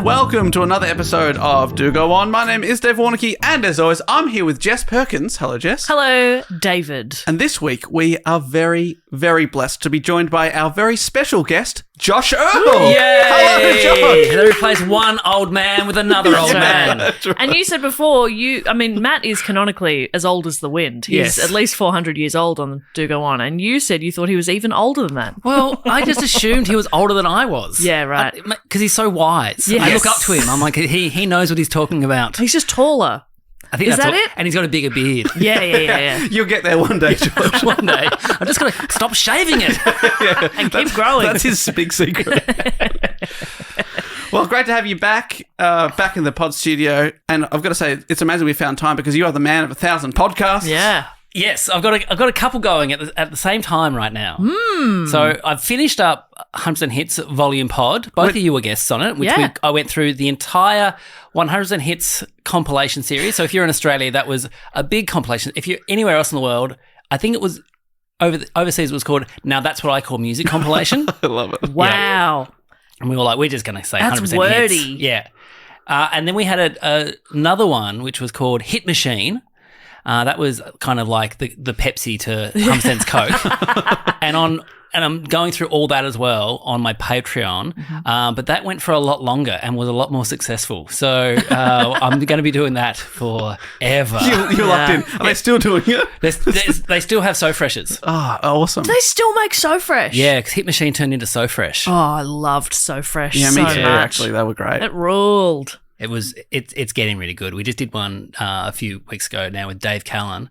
and welcome to another episode of Do Go On. My name is Dave Warnocky, and as always, I'm here with Jess Perkins. Hello, Jess. Hello, David. And this week, we are very, very blessed to be joined by our very special guest, Josh Earl. Yay! Hello, Josh. They replace one old man with another old man. That's right. And you said before, Matt is canonically as old as the wind. He's Yes. at least 400 years old on Do Go On. And you said you thought he was even older than that. Well, I just assumed he was older than I was. Yeah, right. Because he's so wise. Yes. I look up to him. I'm like, he knows what he's talking about. He's just taller. I think Is that's that it? And he's got a bigger beard. Yeah. You'll get there one day, Josh. One day, I'm just going to stop shaving it. And keep growing. That's his big secret. Well, great to have you back in the pod studio. And I've got to say, it's amazing we found time because you are the man of 1,000 podcasts. Yeah. Yes, I've got a couple going at the same time right now. So I've finished up 100% Hits Volume Pod. Both of you were guests on it, which Yeah. I went through the entire 100% Hits compilation series. So if you're in Australia, that was a big compilation. If you're anywhere else in the world, I think it was overseas. It was called Now That's What I Call Music compilation. I love it. Wow. And we were like, we're just going to say That's 100% wordy. hits. Yeah. And then we had another one, which was called Hit Machine. That was kind of like the Pepsi to 100%'s Coke. And I'm going through all that as well on my Patreon. But that went for a lot longer and was a lot more successful. So I'm going to be doing that forever. You're locked in. Are they still doing it? They still have So Freshes. Oh, awesome. They still make So Fresh. Yeah, because Hit Machine turned into So Fresh. Oh, I loved So Fresh Yeah, so me too, much. actually. They were great. It ruled. It's getting really good. We just did one a few weeks ago now with Dave Callan.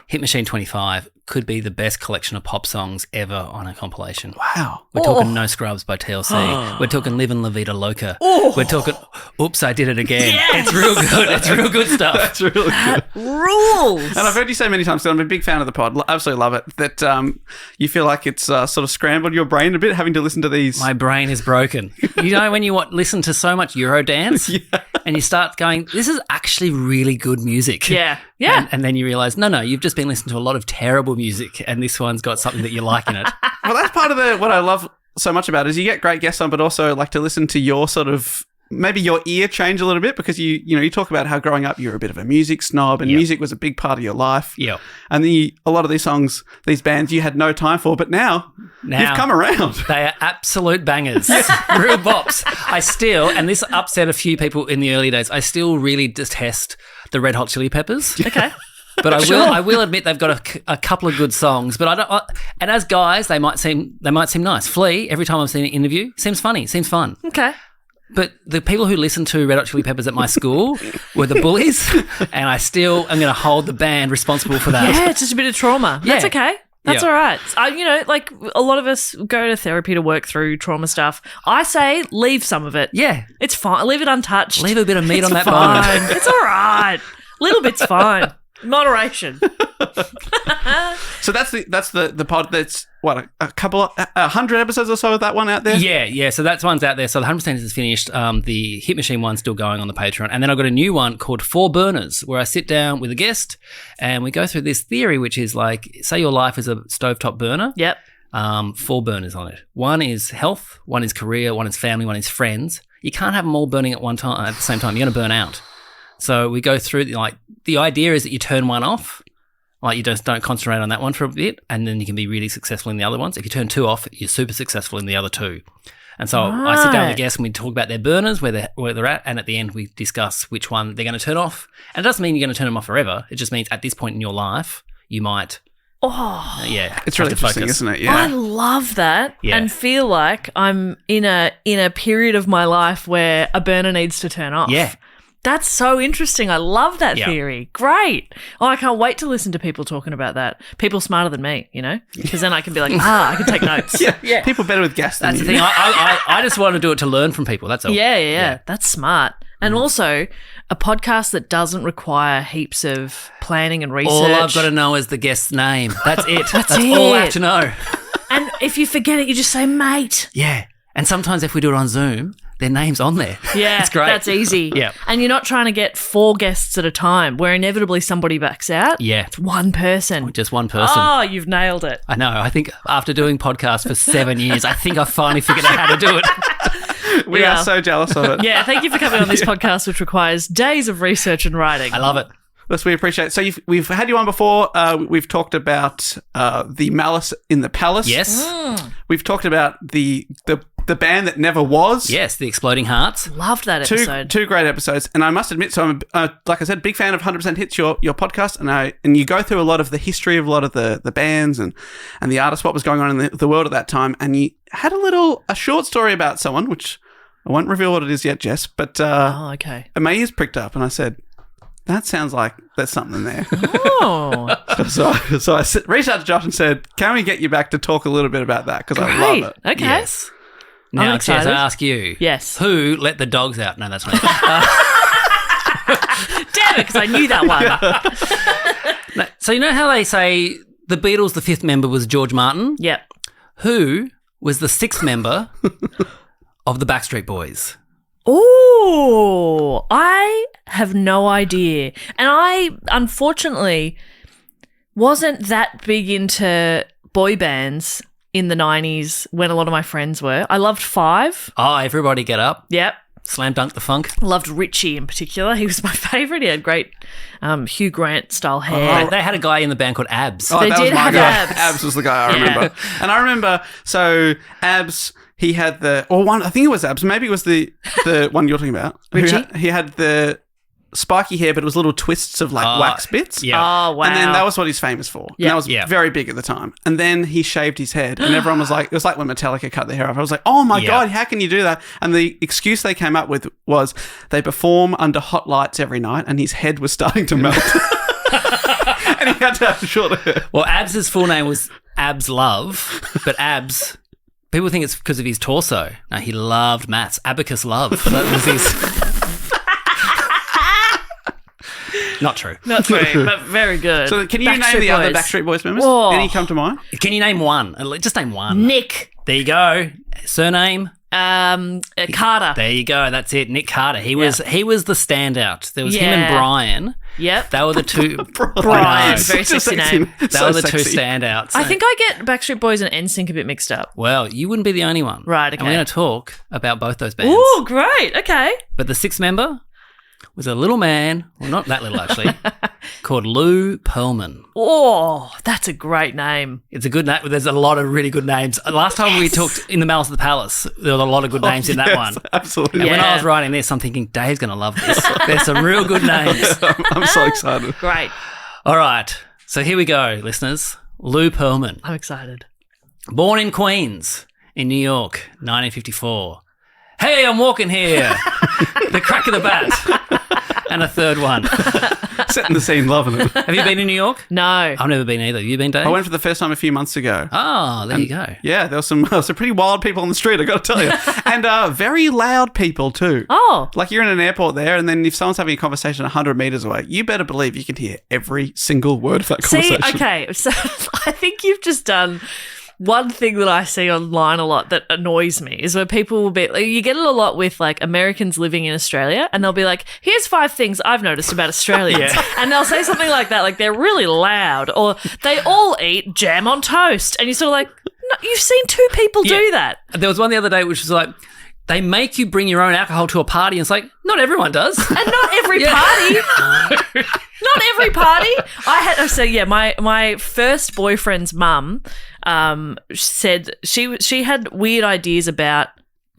Hit Machine 25 could be the best collection of pop songs ever on a compilation. Wow. We're talking No Scrubs by TLC. We're talking Livin' La Vida Loca. We're talking Oops, I Did It Again. Yes! It's real good. It's real good stuff. That's really good. Rules. And I've heard you say many times that I'm a big fan of the pod. Absolutely love it. That you feel like it's sort of scrambled your brain a bit having to listen to these. My brain is broken. You know when you listen to so much Eurodance and you start going, this is actually really good music. Yeah. And then you realise, no, you've just been listening to a lot of terrible music and this one's got something that you like in it. Well, that's part of what I love so much about it is you get great guests on, but also like to listen to your sort of maybe your ear change a little bit because you talk about how growing up you were a bit of a music snob and music was a big part of your life. Yeah. And then a lot of these songs, these bands you had no time for, but now you've come around. They are absolute bangers. Real bops. I still, and this upset a few people in the early days, I still really detest the Red Hot Chili Peppers. Okay. But I will admit they've got a couple of good songs. But and as guys, they might seem nice. Flea, every time I've seen an interview, seems funny, seems fun. Okay. But the people who listened to Red Hot Chili Peppers at my school were the bullies, and I still am going to hold the band responsible for that. Yeah, it's just a bit of trauma. That's Yeah. okay. That's all right. Like a lot of us go to therapy to work through trauma stuff. I say leave some of it. Yeah. It's fine. Leave it untouched. Leave a bit of meat on that fine. bone. It's all right. Little bit's fine. Moderation. So that's the pod that's what a couple of 100 episodes or so of that one out there. Yeah. So that one's out there. So the 100% is finished. The Hit Machine one's still going on the Patreon, and then I've got a new one called Four Burners, where I sit down with a guest and we go through this theory, which is like, say your life is a stovetop burner. Yep. 4 burners on it. One is health, one is career, one is family, one is friends. You can't have them all burning at the same time. You're going to burn out. So we go through the idea is that you turn one off. Like you just don't concentrate on that one for a bit, and then you can be really successful in the other ones. If you turn 2 off, you're super successful in the other 2. And so I sit down with a guest and we talk about their burners, where they're at, and at the end we discuss which one they're going to turn off. And it doesn't mean you're going to turn them off forever. It just means at this point in your life, you might. It's really interesting, isn't it? Yeah. I love that and feel like I'm in a period of my life where a burner needs to turn off. Yeah. That's so interesting. I love that theory. Great. Oh, I can't wait to listen to people talking about that. People smarter than me, because then I can be like, I can take notes. Yeah. People better with gas than That's the you. thing. I just want to do it to learn from people. That's all. Yeah. That's smart. And also a podcast that doesn't require heaps of planning and research. All I've got to know is the guest's name. That's it. That's it. all I have to know. And if you forget it, you just say, mate. Yeah. And sometimes if we do it on Zoom, their name's on there. Yeah, it's great. That's easy. Yeah. And you're not trying to get 4 guests at a time where inevitably somebody backs out. Yeah. It's one person. Just one person. Oh, you've nailed it. I know. I think after doing podcasts for 7 years, I think I finally figured out how to do it. We are so jealous of it. Yeah, thank you for coming on this podcast, which requires days of research and writing. I love it. Yes, we appreciate it. So we've had you on before. We've talked about the Malice in the Palace. Yes. We've talked about the band that never was. Yes, the Exploding Hearts. Loved that episode. Two great episodes. And I must admit, so I'm, like I said, big fan of 100% Hits, your podcast. And you go through a lot of the history of a lot of the bands and the artists, what was going on in the world at that time. And you had a short story about someone, which I won't reveal what it is yet, Jess, but okay. my ears pricked up and I said, that sounds like there's something there. Oh. so I reached out to Josh and said, can we get you back to talk a little bit about that? Because I love it. Okay. Yes. Now, Jess, I ask you. Yes. Who let the dogs out? No, that's not Damn it, because I knew that one. No, so you know how they say the Beatles, the fifth member was George Martin? Yep. Who was the sixth member of the Backstreet Boys? Oh, I have no idea. And I, unfortunately, wasn't that big into boy bands in the 90s when a lot of my friends were. I loved Five. Oh, Everybody Get Up. Yep. Slam Dunk the Funk. Loved Richie in particular. He was my favourite. He had great Hugh Grant style hair. They had a guy in the band called Abs. They that did was my have guy. Abs. Abs was the guy I remember. And I remember, so Abs, he had I think it was Abs, maybe it was the one you're talking about. Richie? He had the spiky hair, but it was little twists of wax bits. Yeah. Oh, wow. And then that was what he's famous for. Yeah. And that was very big at the time. And then he shaved his head, and everyone was like, it was like when Metallica cut their hair off. I was like, oh my God, how can you do that? And the excuse they came up with was they perform under hot lights every night, and his head was starting to melt. And he had to have short hair. Well, Abs' full name was Abs Love, but Abs, people think it's because of his torso. No, he loved maths. Abacus Love. That was his... Not true. Not true, but very good. So can you name Backstreet the other Boys. Backstreet Boys members? Whoa. Any come to mind? Can you name one? Just name one. Nick. There you go. Surname? Carter. There you go. That's it. Nick Carter. He was the standout. There was him and Brian. Yep. They were the two. Brian. Very Such a sexy name. They were the two standouts. I think I get Backstreet Boys and NSYNC a bit mixed up. Well, you wouldn't be the only one. Right, okay. And we're going to talk about both those bands. Ooh, great. Okay. But the sixth member was a little man, well, not that little actually, called Lou Pearlman. Oh, that's a great name. It's a good name. There's a lot of really good names. Last time we talked in the Malice of the Palace, there were a lot of good names in that one. Absolutely. And when I Yeah. was writing this, I'm thinking, Dave's going to love this. There's some real good names. I'm so excited. Great. All right. So here we go, listeners. Lou Pearlman. I'm excited. Born in Queens, in New York, 1954. Hey, I'm walking here. The crack of the bat. And a third one. Setting the scene, loving it. Have you been in New York? No. I've never been either. Have you been, Dave? I went for the first time a few months ago. Oh, there you go. Yeah, there was some pretty wild people on the street, I got to tell you. And very loud people too. Oh. Like you're in an airport there, and then if someone's having a conversation 100 metres away, you better believe you can hear every single word of that conversation. See, okay. So I think you've just done one thing that I see online a lot that annoys me is where people will be, like, you get it a lot with like Americans living in Australia, and they'll be like, here's 5 things I've noticed about Australians. And they'll say something like that, like they're really loud, or they all eat jam on toast. And you're sort of like, no, you've seen 2 people do that. There was one the other day which was like, they make you bring your own alcohol to a party, and it's like, not everyone does. And not every party. Not every party. My first boyfriend's mum said she had weird ideas about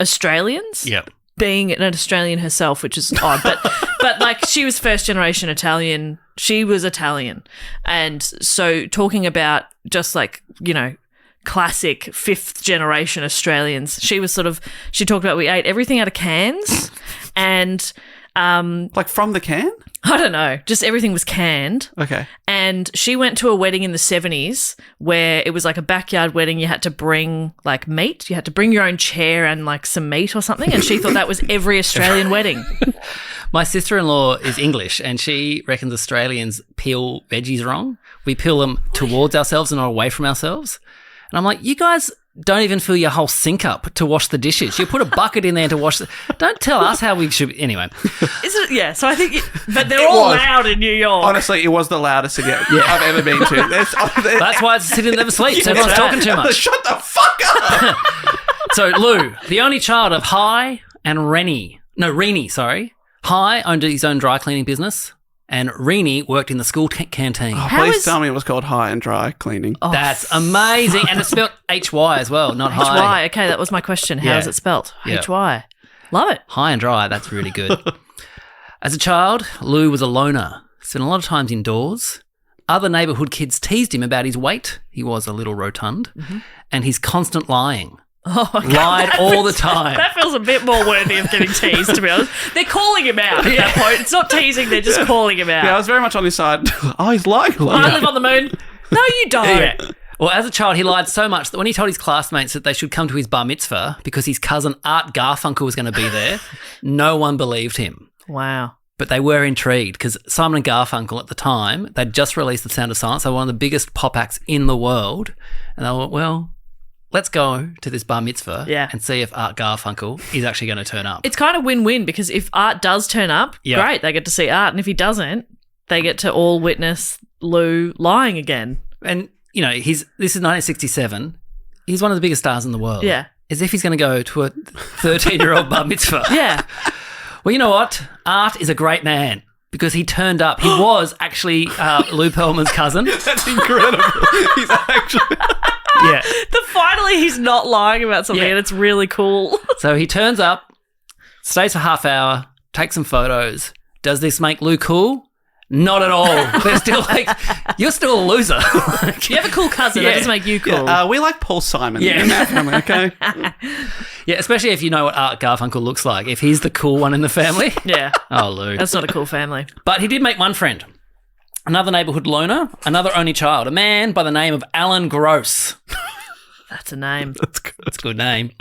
Australians. Yep. Being an Australian herself, which is odd, but like she was first generation Italian. She was Italian, and so talking about just like, you know, classic 5th generation Australians. She talked about we ate everything out of cans, and Like from the can? I don't know, just everything was canned. Okay. And she went to a wedding in the 70s where it was like a backyard wedding. You had to bring like meat. You had to bring your own chair and like some meat or something. And she thought that was every Australian wedding. My sister-in-law is English, and she reckons Australians peel veggies wrong. We peel them towards ourselves and not away from ourselves. And I'm like, you guys don't even fill your whole sink up to wash the dishes. You put a bucket in there to wash don't tell us how we should... Anyway. Is it? Yeah, so I think... but they're all loud in New York. Honestly, it was the loudest city I've ever been to. That's why it's a city that never sleeps. Everyone's talking too much. Shut the fuck up! So Lou, the only child of Hi and Rennie, sorry. Hi owned his own dry cleaning business, and Rennie worked in the school canteen. Oh, please tell me it was called High and Dry Cleaning. Oh, That's amazing. And it's spelled H-Y as well, not Hi. H-Y. Okay, that was my question. How is it spelled? Yeah. H-Y. Love it. High and dry, that's really good. As a child, Lou was a loner, spent a lot of times indoors. Other neighbourhood kids teased him about his weight. He was a little rotund. And his constant lying. Oh, okay. Lied all the time. That feels a bit more worthy of getting teased, to be honest. They're calling him out at that point. It's not teasing, they're just calling him out. Yeah, I was very much on his side. Oh, he's lying. I live on the moon. No, you don't. Yeah. Well, as a child, he lied so much that when he told his classmates that they should come to his bar mitzvah because his cousin Art Garfunkel was going to be there, no one believed him. Wow. But they were intrigued because Simon and Garfunkel at the time, they'd just released The Sound of Silence. They were one of the biggest pop acts in the world. And they were, well, let's go to this bar mitzvah and see if Art Garfunkel is actually going to turn up. It's kind of win-win because if Art does turn up, great, they get to see Art. And if he doesn't, they get to all witness Lou lying again. And, you know, this is 1967. He's one of the biggest stars in the world. Yeah. As if he's going to go to a 13-year-old bar mitzvah. Yeah. Well, you know what? Art is a great man because he turned up. He was actually Lou Pearlman's cousin. That's incredible. He's actually... Yeah. Finally, he's not lying about something and it's really cool. So he turns up, stays for half hour, takes some photos. Does this make Lou cool? Not at all. They're still like, you're still a loser. You have a cool cousin. That doesn't make you cool. Yeah, we like Paul Simon in that family, okay? Yeah, especially if you know what Art Garfunkel looks like. If he's the cool one in the family. Yeah. Oh, Lou. That's not a cool family. But he did make one friend. Another neighbourhood loner, another only child, a man by the name of Alan Gross. That's a name. That's good. That's a good name.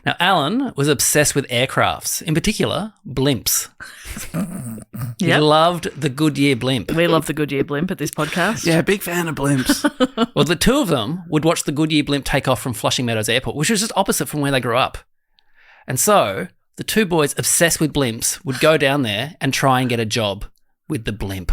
Now, Alan was obsessed with aircrafts, in particular, blimps. He loved the Goodyear blimp. We love the Goodyear blimp at this podcast. Yeah, big fan of blimps. Well, the two of them would watch the Goodyear blimp take off from Flushing Meadows Airport, which was just opposite from where they grew up. And so the two boys obsessed with blimps would go down there and try and get a job with the blimp.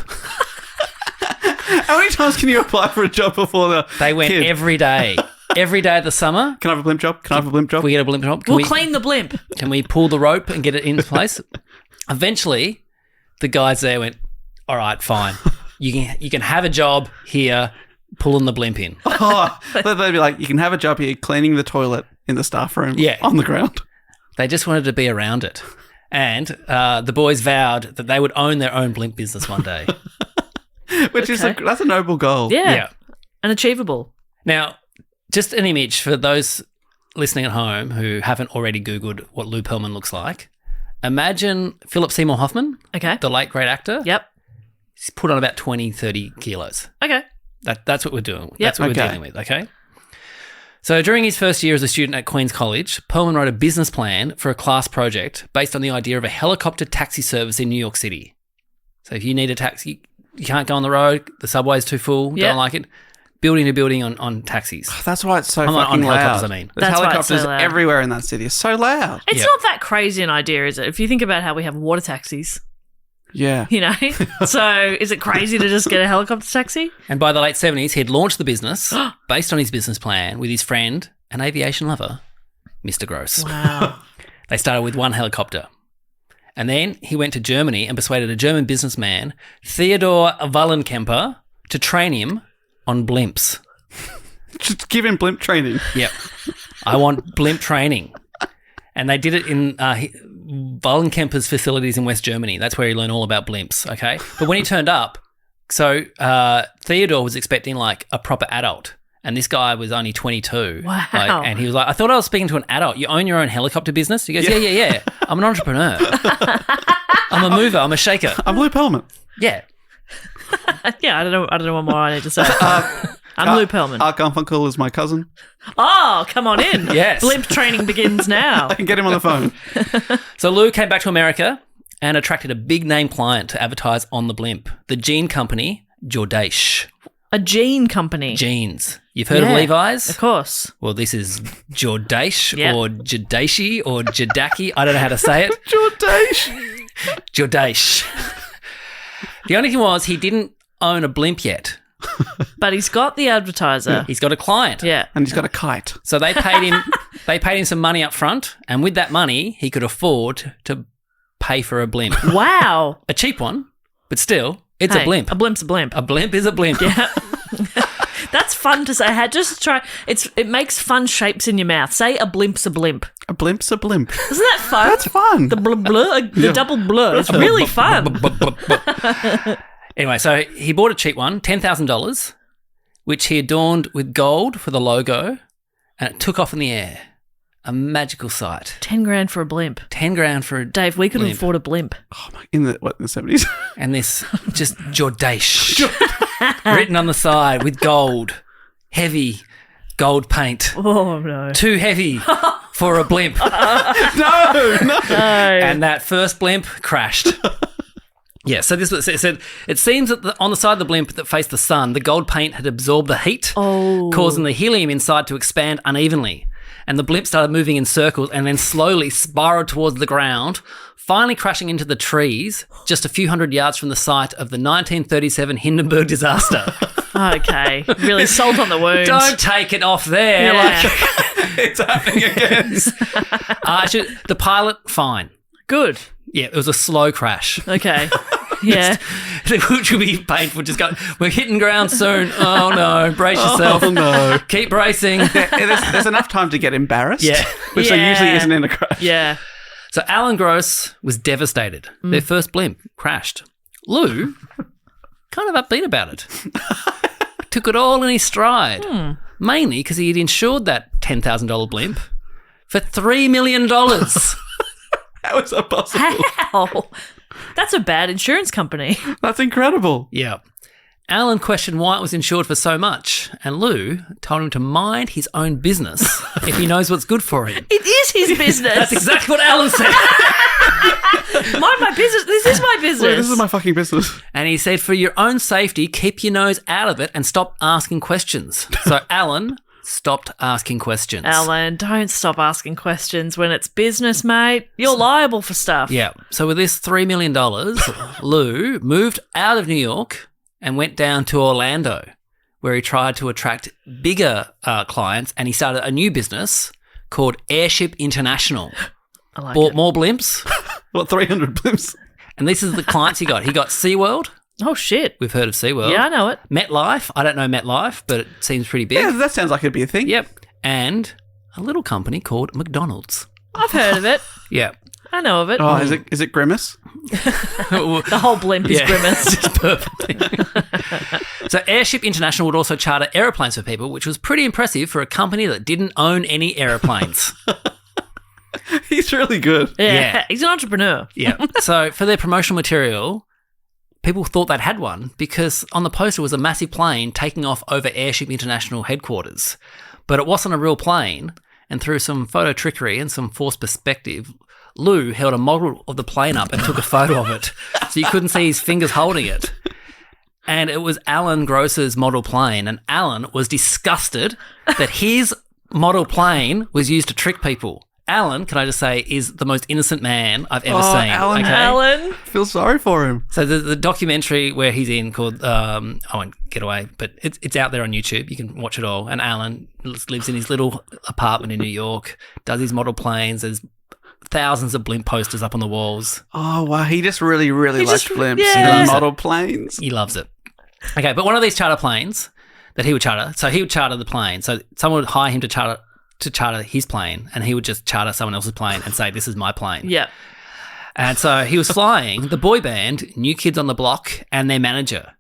How many times can you apply for a job before They went kid? every day. Every day of the summer. Can I have a blimp job? Can I have a blimp job? Can we get a blimp job? We'll clean the blimp. Can we pull the rope and get it into place? Eventually, the guys there went, all right, fine. You can have a job here pulling the blimp in. Oh, they'd be like, you can have a job here cleaning the toilet in the staff room on the ground. They just wanted to be around it. And the boys vowed that they would own their own blimp business one day. Which is that's a noble goal. Yeah. And achievable. Now, just an image for those listening at home who haven't already Googled what Lou Pearlman looks like. Imagine Philip Seymour Hoffman, the late great actor. Yep. He's put on about 20, 30 kilos. Okay. That's what we're doing. That's what we're dealing with, okay? So during his first year as a student at Queen's College, Pearlman wrote a business plan for a class project based on the idea of a helicopter taxi service in New York City. So if you need a taxi, you can't go on the road, the subway's too full, don't like it, building to building on taxis. That's why it's so on fucking loud. helicopters, I mean. There's helicopters everywhere in that city. It's so loud. It's not that crazy an idea, is it? If you think about how we have water taxis. Yeah. You know? So is it crazy to just get a helicopter taxi? And by the late 70s, he'd launched the business based on his business plan with his friend and aviation lover, Mr. Gross. Wow. They started with one helicopter. And then he went to Germany and persuaded a German businessman, Theodor Wallenkemper, to train him on blimps. Just give him blimp training. Yep. I want blimp training. And they did it in Wallenkemper's facilities in West Germany. That's where he learned all about blimps, okay? But when he turned up, so Theodore was expecting like a proper adult. And this guy was only 22. Wow. And he was like, I thought I was speaking to an adult. You own your own helicopter business? He goes, yeah. I'm an entrepreneur. I'm a mover. I'm a shaker. I'm Lou Pearlman. Yeah. Yeah, I don't know what more I need to say. I'm Lou Pearlman. Art Garfunkel is my cousin. Oh, come on in. Yes. Blimp training begins now. I can get him on the phone. So Lou came back to America and attracted a big-name client to advertise on the blimp, the jean company, Jordache. A jean company. Jeans. You've heard of Levi's? Of course. Well, this is Jordache or Jordache or Jodaki. I don't know how to say it. Jordache. Jordache. The only thing was he didn't own a blimp yet. But he's got the advertiser. He's got a client. Yeah. And he's got a kite. So they paid him. They paid him some money up front, and with that money, he could afford to pay for a blimp. Wow. A cheap one, but still, it's a blimp. A blimp's a blimp. A blimp is a blimp. Yeah. That's fun to say. I had just try. It makes fun shapes in your mouth. Say a blimp's a blimp. A blimp's a blimp. Isn't that fun? That's fun. The the double blur. It's really fun. Anyway, so he bought a cheap one, $10,000, which he adorned with gold for the logo, and it took off in the air. A magical sight. 10 grand for a blimp. 10 grand for a Dave, we couldn't blimp. afford a blimp. Oh my! In the 70s. And this just Jordache written on the side with gold, heavy gold paint. Oh no! Too heavy for a blimp. no. And that first blimp crashed. Yeah, so this was it said. It seems that on the side of the blimp that faced the sun, the gold paint had absorbed the heat, causing the helium inside to expand unevenly. And the blimp started moving in circles and then slowly spiraled towards the ground, finally crashing into the trees just a few hundred yards from the site of the 1937 Hindenburg disaster. Okay, really salt on the wound. Don't take it off there. Yeah. It's happening again. The pilot, fine. Good. Yeah, it was a slow crash. Okay. Yeah. Which will be painful. Just go, we're hitting ground soon. Oh, no. Brace yourself. Oh no! Keep bracing. There's enough time to get embarrassed. Yeah. Which there usually isn't in a crash. Yeah. So Alan Gross was devastated. Their first blimp crashed. Lou, kind of upbeat about it. Took it all in his stride. Mainly because he had insured that $10,000 blimp for $3 million. How is that possible? How? That's a bad insurance company. That's incredible. Yeah. Alan questioned why it was insured for so much, and Lou told him to mind his own business if he knows what's good for him. It is his business. That's exactly what Alan said. Mind my business. This is my business. Wait, this is my fucking business. And he said, for your own safety, keep your nose out of it and stop asking questions. So Alan stopped asking questions. Alan, don't stop asking questions when it's business, mate. You're liable for stuff. Yeah. So with this $3 million, Lou moved out of New York and went down to Orlando, where he tried to attract bigger clients, and he started a new business called Airship International. I like Bought it. more blimps, What, 300 blimps? and this is the clients he got. He got SeaWorld. Oh, shit. We've heard of SeaWorld. Yeah, I know it. MetLife. I don't know MetLife, but it seems pretty big. Yeah, that sounds like it'd be a thing. Yep. And a little company called McDonald's. I've heard of it. Yeah. I know of it. Oh, is it Grimace? The whole blimp is grimace. Just perfect. So Airship International would also charter aeroplanes for people, which was pretty impressive for a company that didn't own any aeroplanes. He's really good. Yeah. He's an entrepreneur. Yeah. So for their promotional material, people thought they'd had one because on the poster was a massive plane taking off over Airship International headquarters. But it wasn't a real plane, and through some photo trickery and some forced perspective, Lou held a model of the plane up and took a photo of it, so you couldn't see his fingers holding it. And it was Alan Gross's model plane, and Alan was disgusted that his model plane was used to trick people. Alan, can I just say, is the most innocent man I've ever seen. Alan. Okay? Alan. Feel sorry for him. So the documentary where he's in called I won't get away, but it's out there on YouTube. You can watch it all. And Alan lives in his little apartment in New York, does his model planes. There's thousands of blimp posters up on the walls. Oh, wow. He just really, really likes blimps yeah. and model planes. He loves it. Okay, but one of these charter planes that he would charter, so he would charter the plane. So someone would hire him to charter his plane, and he would just charter someone else's plane and say, this is my plane. Yeah. And so he was flying the boy band, New Kids on the Block, and their manager.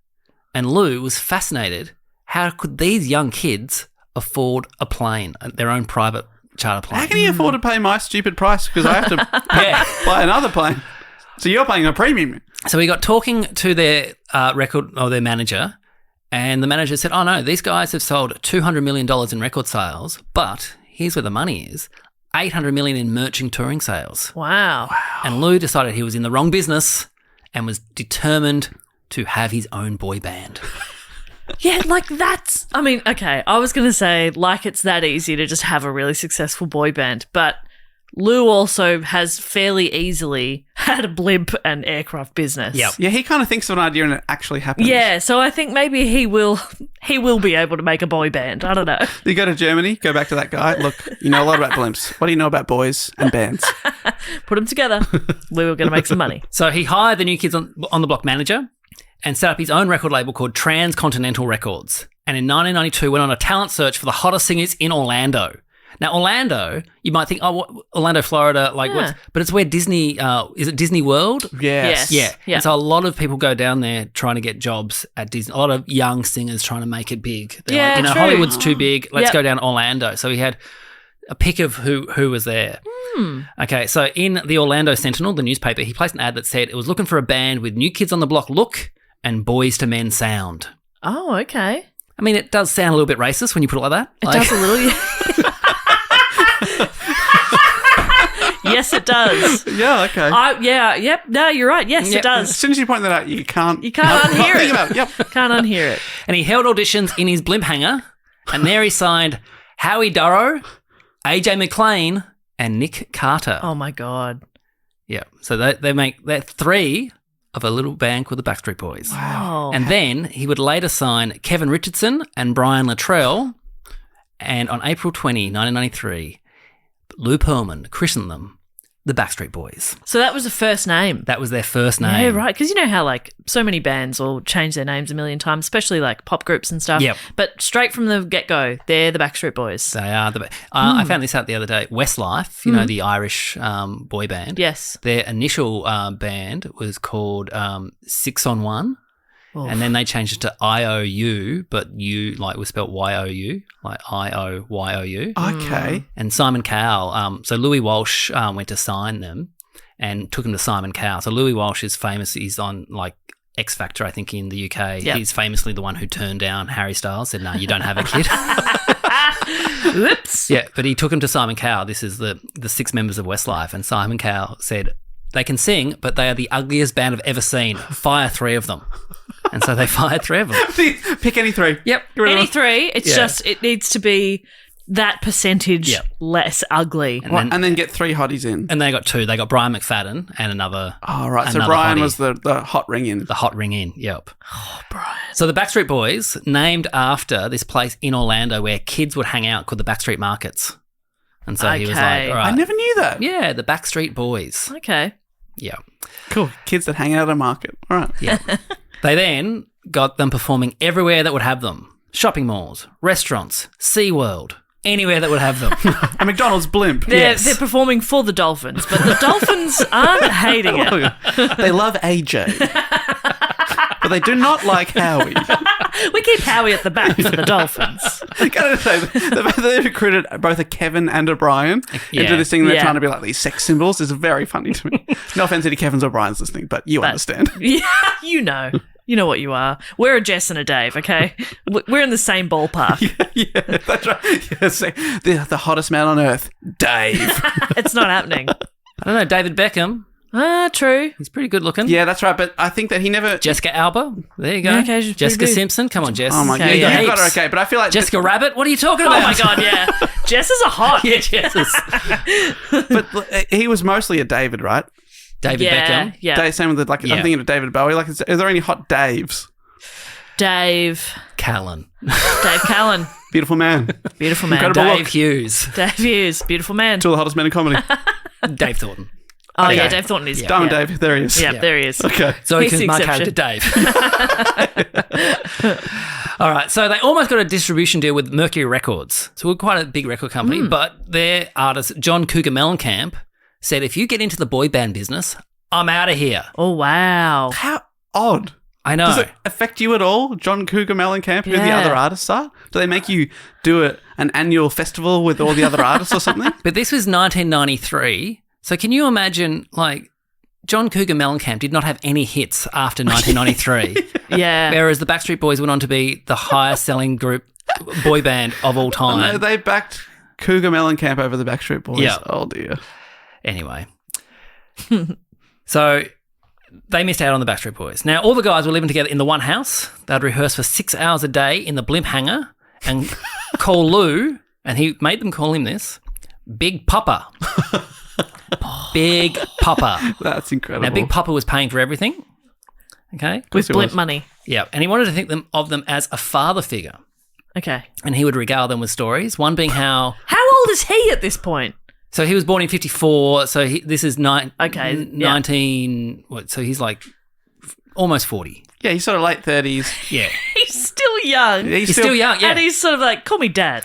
And Lou was fascinated. How could these young kids afford a plane, their own private charter plane? How can he afford to pay my stupid price? Because I have to Yeah. buy another plane. So you're paying a premium. So we got talking to their record or their manager, and the manager said, oh no, these guys have sold $200 million in record sales, but here's where the money is, $800 million in merchant touring sales. Wow. And Lou decided he was in the wrong business and was determined to have his own boy band. Yeah, like that's, I mean, okay, I was going to say like it's that easy to just have a really successful boy band, but Lou also has fairly easily had a blimp and aircraft business. Yep. Yeah, he kind of thinks of an idea and it actually happens. Yeah, so I think maybe he will be able to make a boy band. I don't know. You go to Germany, go back to that guy. Look, you know a lot about blimps. What do you know about boys and bands? Put them together. We were going to make some money. So he hired the New Kids on the Block manager and set up his own record label called Transcontinental Records. And in 1992 went on a talent search for the hottest singers in Orlando. Now, Orlando, you might think, Orlando, Florida, but it's where Disney, is it Disney World? Yes. Yeah. Yeah. And so a lot of people go down there trying to get jobs at Disney. A lot of young singers trying to make it big. They're Yeah, like, true. Hollywood's too big. Let's Yep. go down to Orlando. So he had a pick of who was there. Okay, so in the Orlando Sentinel, the newspaper, he placed an ad that said it was looking for a band with New Kids on the Block look and Boys to Men sound. Oh, okay. I mean, it does sound a little bit racist when you put it like that. It does a little. Yes, it does. Yeah, okay. Yep. No, you're right. Yes, Yep. it As does. soon as you point that out, you can't unhear think it. about it. Yep. Can't unhear it. And he held auditions in his blimp hangar, and there he signed Howie Durrow, AJ McLean, and Nick Carter. Oh my god. Yeah, so they're three of a little band called the Backstreet Boys. Wow. And then he would later sign Kevin Richardson and Brian Luttrell, and on April 20, 1993, Lou Pearlman christened them the Backstreet Boys. So that was the first name. That was their first name. Yeah, right. Because you know how like so many bands will change their names a million times, especially like pop groups and stuff. Yep. But straight from the get-go, they're the Backstreet Boys. They are I found this out the other day. Westlife, you know, the Irish boy band. Yes. Their initial band was called 6 on 1. Oh. And then they changed it to IOU, but you like was spelled YOU, like IOYOU. Okay. And Simon Cowell, so Louis Walsh went to sign them and took him to Simon Cowell. So Louis Walsh is famous. He's on like X Factor, I think, in the UK. Yep. He's famously the one who turned down Harry Styles, said, no, you don't have a kid. Oops. Yeah, but he took him to Simon Cowell. This is the 6 members of Westlife. And Simon Cowell said, they can sing, but they are the ugliest band I've ever seen. Fire 3 of them. And so they fired 3 of them. Pick any 3. Yep. Any 3, it's Yeah. just it needs to be that percentage Yep. less ugly. And then get 3 hotties in. And they got 2. They got Brian McFadden and another. Oh, right. So another Brian hottie. was the hot ring in. The hot ring in. Yep. Oh, Brian. So the Backstreet Boys, named after this place in Orlando where kids would hang out called the Backstreet Markets. And so he was like, Okay. all right. I never knew that. Yeah, the Backstreet Boys. Okay. Yeah. Cool. Kids that hang out at a market. All right. Yeah. They then got them performing everywhere that would have them. Shopping malls, restaurants, SeaWorld, anywhere that would have them. A McDonald's blimp. They're performing for the Dolphins, but the Dolphins aren't hating it. They love AJ. But they do not like Howie. We keep Howie at the back for the Dolphins. I gotta say, they recruited both a Kevin and a Brian into this thing. They're Yeah. trying to be like these sex symbols. Is very funny to me. No offense to any Kevins or Brians listening, but you understand. Yeah, you know. You know what you are. We're a Jess and a Dave, okay? We're in the same ballpark. Yeah, that's right. Yeah, so the hottest man on earth, Dave. It's not happening. I don't know, David Beckham. True. He's pretty good looking. Yeah, that's right. But I think that he never. Jessica Alba. There you go. Yeah, okay, she's pretty Jessica good. Simpson. Come on, Jess. Oh my Okay, god, yeah. you got her Heaps. okay. But I feel like Jessica Rabbit. What are you talking about? Oh my God, yeah. Jess is a hot. Yeah, Jess is. But he was mostly a David, right? David Yeah, Beckham. yeah. Dave, same with I'm Yeah. thinking of David Bowie. Like, is there any hot Daves? Dave Callan. Callan. Beautiful man. Beautiful man. Incredible Dave look. Hughes. Dave Hughes. Beautiful man. Two of the hottest men in comedy. Dave Thornton. Oh, Okay. yeah, Dave Thornton is. Diamond yeah. Dave, there he is. Yeah, Yeah. there he is. Okay. So He's he the my exception. character, Dave. All right, so they almost got a distribution deal with Mercury Records. So we're quite a big record company, but their artist, John Cougar Mellencamp, said, if you get into the boy band business, I'm out of here. Oh, wow. How odd. I know. Does it affect you at all, John Cougar Mellencamp, who the Yeah. other artists are? Do they make you do an annual festival with all the other artists or something? But this was 1993. So can you imagine, like, John Cougar Mellencamp did not have any hits after 1993, Yeah. whereas the Backstreet Boys went on to be the highest selling group boy band of all No, time. they backed Cougar Mellencamp over the Backstreet Boys. Yeah. Oh, dear. Anyway. So they missed out on the Backstreet Boys. Now, all the guys were living together in the one house. They'd rehearse for 6 hours a day in the blimp hangar and call Lou, and he made them call him this, Big Papa. Big Papa. That's incredible. Now, Big Papa was paying for everything. Okay. With he blimp was. money. Yeah. And he wanted to think of them as a father figure. Okay. And he would regale them with stories. One being how old is he at this point? So he was born in 54. So this is 19. What? So he's like almost 40. Yeah, he's sort of late 30s. Yeah. He's still young. He's still young. Yeah. And he's sort of like, call me dad.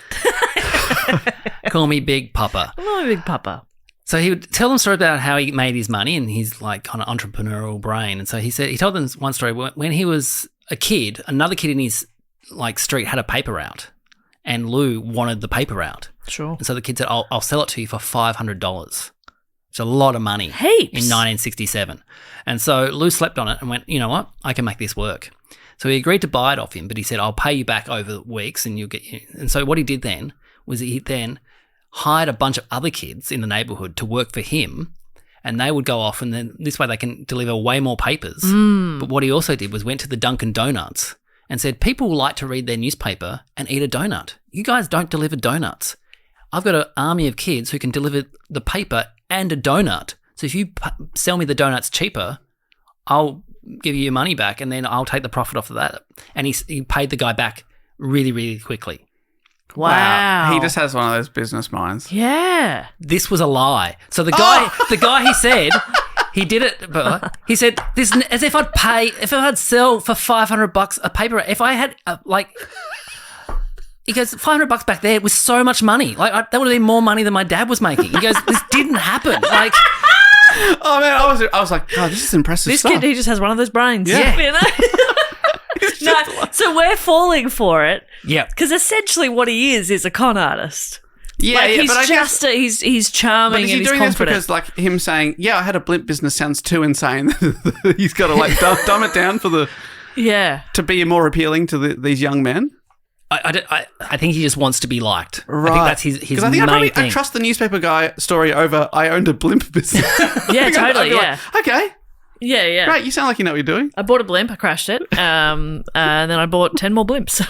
Call me Big Papa. Call me Big Papa. So he would tell them stories about how he made his money and his like kind of entrepreneurial brain. And so he told them one story when he was a kid. Another kid in his like street had a paper route, and Lou wanted the paper route. Sure. And so the kid said, "I'll sell it to you for $500." It's a lot of money. Heaps. In 1967. And so Lou slept on it and went, you know what? I can make this work. So he agreed to buy it off him, but he said, I'll pay you back over weeks and you'll get you. And so what he did then was he then hired a bunch of other kids in the neighborhood to work for him, and they would go off, and then this way they can deliver way more papers. But what he also did was went to the Dunkin' Donuts and said, people like to read their newspaper and eat a donut. You guys don't deliver donuts. I've got an army of kids who can deliver the paper and a donut. So if you sell me the donuts cheaper, I'll give you your money back, and then I'll take the profit off of that. And he paid the guy back really, really quickly. Wow. He just has one of those business minds. Yeah. This was a lie. So the guy he said he did it, but he said this as if I'd sell for $500 a paper. If I had he goes, $500 back there was so much money. Like that would have been more money than my dad was making. He goes, this didn't happen. Like, oh man, I was like, oh, this is impressive This stuff. kid, he just has one of those brains. Yeah. You know? No, so we're falling for it. yeah. Because essentially what he is a con artist. yeah, Like yeah, he's but I guess, just he's charming but is and he he's doing confident. this because like him saying, yeah, I had a blimp business sounds too insane. He's got to like dumb it down to be more appealing to these young men. I think he just wants to be liked. Right. I think that's his Because I think main thing. I trust the newspaper guy story over I owned a blimp business. Yeah, I'd be totally, yeah. Like, okay, Yeah. great. You sound like you know what you're doing. I bought a blimp, I crashed it, and then I bought 10 more blimps.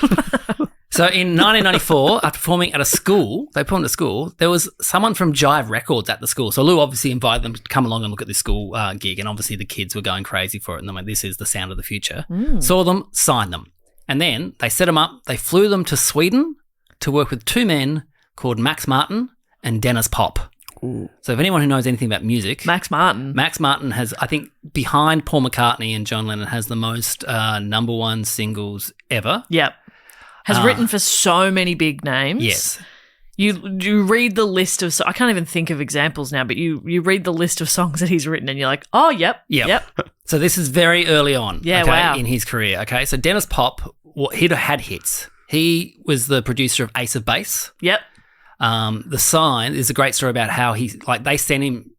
So in 1994, after performing at a school, they performed at school, there was someone from Jive Records at the school. So Lou obviously invited them to come along and look at this school gig, and obviously the kids were going crazy for it, and they went, this is the sound of the future. Saw them, signed them. And then they set them up, they flew them to Sweden to work with two men called Max Martin and Dennis Pop. Ooh. So if anyone who knows anything about music, Max Martin has, I think, behind Paul McCartney and John Lennon, has the most number one singles ever. Yep. Has written for so many big names. Yes. You read the list of I can't even think of examples now, but you read the list of songs that he's written and you're like, oh, yep. So this is very early on wow. in his career. Okay, so Dennis Pop, he'd had hits. He was the producer of Ace of Base. Yep. The Sign is a great story about how they sent him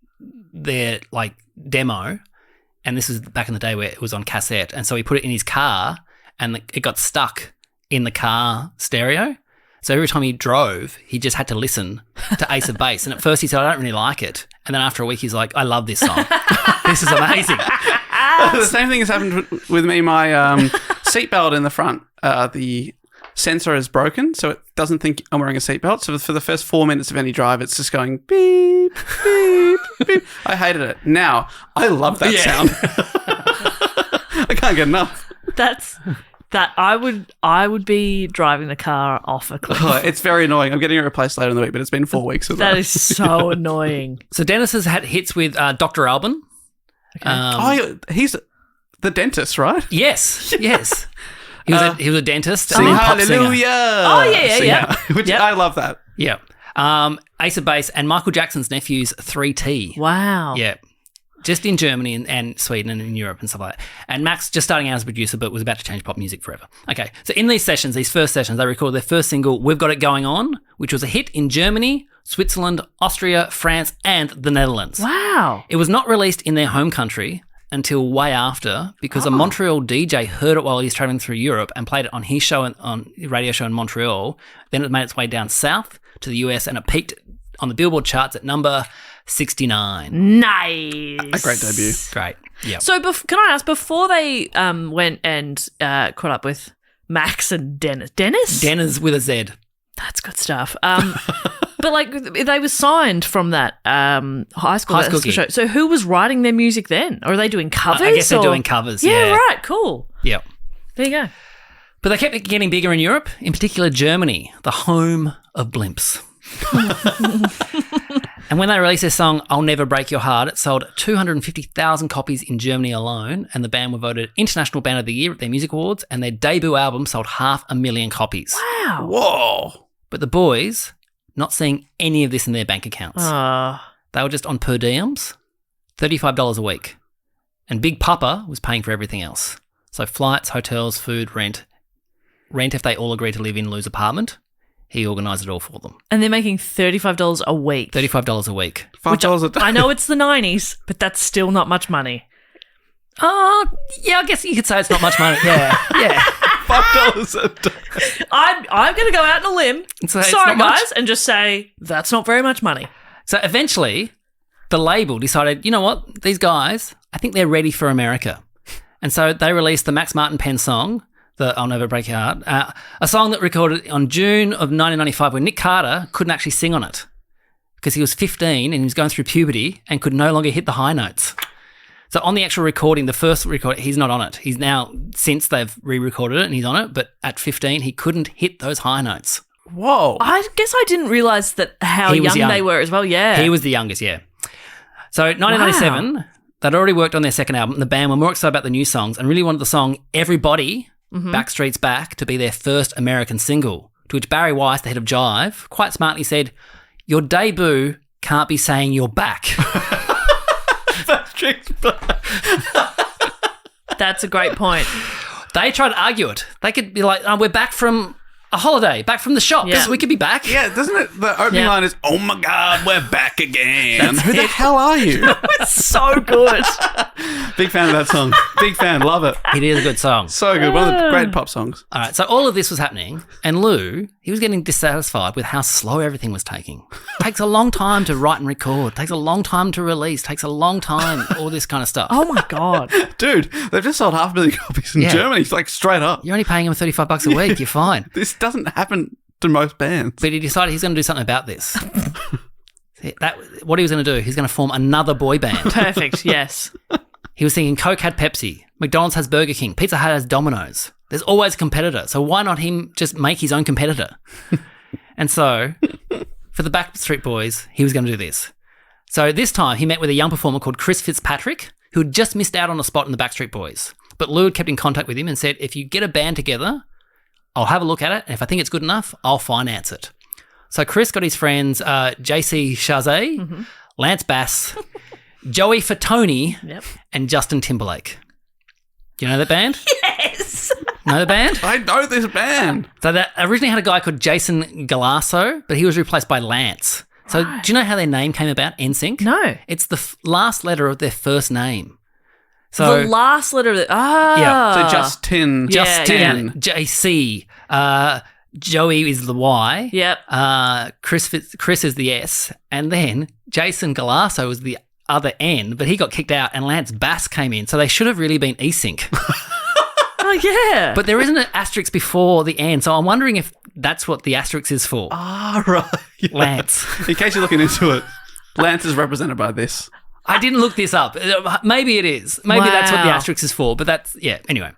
their demo, and this was back in the day where it was on cassette, and so he put it in his car and it got stuck in the car stereo. So every time he drove, he just had to listen to Ace of Base. And at first he said, I don't really like it. And then after a week, he's like, I love this song. This is amazing. The same thing has happened with me. My seatbelt in the front, the sensor is broken, so it doesn't think I'm wearing a seatbelt. So for the first 4 minutes of any drive, it's just going beep, beep, beep. I hated it. Now, I love that sound. I can't get enough. I would be driving the car off a cliff. Oh, it's very annoying. I'm getting it replaced later in the week, but it's been 4 weeks of that. That is so annoying. So Dennis has had hits with Dr. Alban. Okay. He's the dentist, right? Yes. He was a dentist Sing and pop singer. hallelujah. Oh, yeah. Which Yep. I love that. Yeah. Ace of Base and Michael Jackson's nephew's 3T. Wow. Yeah. Just in Germany and Sweden and in Europe and stuff like that. And Max just starting out as a producer, but was about to change pop music forever. Okay, so in these first sessions, they recorded their first single, We've Got It Going On, which was a hit in Germany, Switzerland, Austria, France, and the Netherlands. Wow. It was not released in their home country until way after, because a Montreal DJ heard it while he was traveling through Europe and played it on his show, on radio show in Montreal. Then it made its way down south to the US, and it peaked on the Billboard charts at number 69. Nice. A great debut. Great. Yeah. So can I ask, before they went and caught up with Max and Dennis? Dennis with a Z. That's good stuff. But like they were signed from that high school gig. show. So who was writing their music then? Or are they doing covers? I guess they're doing covers. Yeah, right. Cool. Yep. There you go. But they kept getting bigger in Europe, in particular Germany, the home of blimps. And when they released their song, I'll Never Break Your Heart, it sold 250,000 copies in Germany alone, and the band were voted International Band of the Year at their music awards, and their debut album sold 500,000 copies. Wow. Whoa. But the boys, not seeing any of this in their bank accounts. They were just on per diems, $35 a week. And Big Papa was paying for everything else. So flights, hotels, food, rent if they all agreed to live in Lou's apartment. He organised it all for them. And they're making $35 a week. $35 a week. $5 a day. I know it's the 90s, but that's still not much money. Yeah, I guess you could say it's not much money. Yeah. $5 a day. I'm going to go out on a limb. So it's Sorry, not much. guys, and just say that's not very much money. So eventually, the label decided, you know what, these guys, I think they're ready for America. And so they released the Max Martin Penn song, the I'll Never Break Your Heart, a song that recorded on June of 1995 when Nick Carter couldn't actually sing on it because he was 15 and he was going through puberty and could no longer hit the high notes. So on the actual recording, the first recording, he's not on it. He's now, since they've re-recorded it and he's on it, but at 15, he couldn't hit those high notes. Whoa. I guess I didn't realise that how He was young they young. were as well. Yeah. He was the youngest, yeah. So 1997, they'd already worked on their second album. The band were more excited about the new songs and really wanted the song Everybody, Backstreet's Back, to be their first American single, to which Barry Weiss, the head of Jive, quite smartly said, your debut can't be saying you're back. That's a great point. They tried to argue it. They could be like, we're back from a holiday, back from the shop. Yeah. We could be back. Yeah, doesn't it? The opening Yeah. line is, oh my God, we're back again. Who the hell are you? It's so good. Big fan of that song. Big fan. Love it. It is a good song. So good. One of the great pop songs. All right, so all of this was happening, and Lou, he was getting dissatisfied with how slow everything was taking. Takes a long time to write and record. Takes a long time to release. Takes a long time, all this kind of stuff. Oh my God. Dude, they've just sold 500,000 copies in Yeah. Germany. It's like straight up. You're only paying him $35 a week. You're fine. This doesn't happen to most bands. But he decided he's going to do something about this. What he was going to do, he's going to form another boy band. Perfect. Yes. He was thinking Coke had Pepsi, McDonald's has Burger King, Pizza Hut has Domino's. There's always a competitor, so why not him just make his own competitor? And so, for the Backstreet Boys, he was going to do this. So this time, he met with a young performer called Chris Fitzpatrick, who had just missed out on a spot in the Backstreet Boys. But Lou had kept in contact with him and said, if you get a band together, I'll have a look at it, and if I think it's good enough, I'll finance it. So Chris got his friends JC Chazé, Lance Bass, Joey Fatone, and Justin Timberlake. Do you know that band? Yes. Know the band? I know this band. So that originally had a guy called Jason Galasso, but he was replaced by Lance. So do you know how their name came about, NSYNC? No. It's the last letter of their first name. So The last letter of the... Yeah. So Justin. Yeah. JC. Joey is the Y. Yep. Chris is the S. And then Jason Galasso was the other N, but he got kicked out and Lance Bass came in. So they should have really been E-Sync. Oh, yeah. But there isn't an asterisk before the N. So I'm wondering if that's what the asterisk is for. Ah, right. Yeah. Lance. In case you're looking into it, Lance is represented by this. I didn't look this up. Maybe it is. Maybe that's what the Wow. asterisk is for. But that's, yeah. Anyway,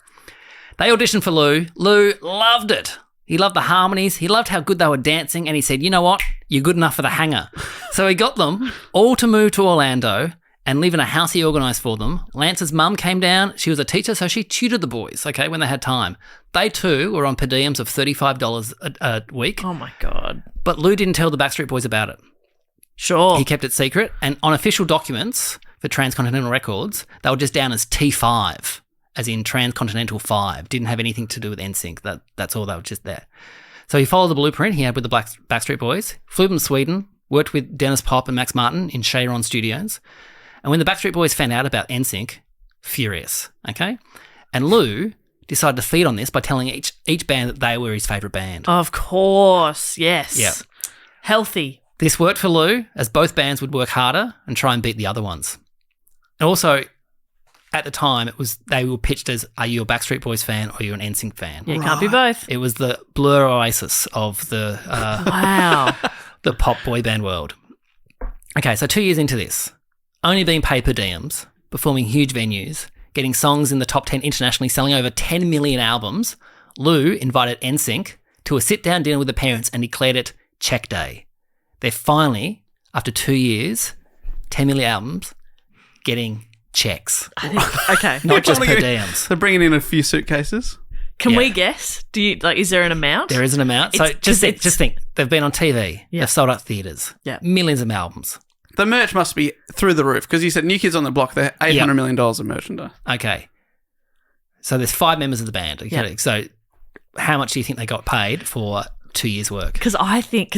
they auditioned for Lou. Lou loved it. He loved the harmonies. He loved how good they were dancing. And he said, you know what? You're good enough for the hangar. So he got them all to move to Orlando and live in a house he organised for them. Lance's mum came down. She was a teacher, so she tutored the boys, okay, when they had time. They too were on per diems of $35 a week. Oh, my God. But Lou didn't tell the Backstreet Boys about it. Sure. He kept it secret, and on official documents for Transcontinental Records, they were just down as T5, as in Transcontinental 5. Didn't have anything to do with NSYNC. That's all. They were just there. So he followed the blueprint he had with the Backstreet Boys, flew them to Sweden, worked with Dennis Pop and Max Martin in Cheiron Studios, and when the Backstreet Boys found out about NSYNC, furious, okay? And Lou decided to feed on this by telling each band that they were his favourite band. Of course. Yes. Yeah. Healthy. This worked for Lou, as both bands would work harder and try and beat the other ones. And also, at the time, they were pitched as, are you a Backstreet Boys fan or are you an NSYNC fan? Yeah, can't be both. It was the Blur Oasis of the Wow. the pop boy band world. Okay, so 2 years into this, only being paid per diems, performing huge venues, getting songs in the top 10 internationally, selling over 10 million albums, Lou invited NSYNC to a sit-down dinner with the parents and declared it check day. They're finally, after 2 years, 10 million albums, getting checks. Okay. Not just per diems. They're bringing in a few suitcases. Can Yeah. we guess? Is there an amount? There is an amount. So just think, they've been on TV. Yeah. They've sold out theatres. Yeah. Millions of albums. The merch must be through the roof because you said New Kids on the Block, they're $800 million of merchandise. Okay. So there's 5 members of the band. Okay. Yeah. So how much do you think they got paid for 2 years' work? Because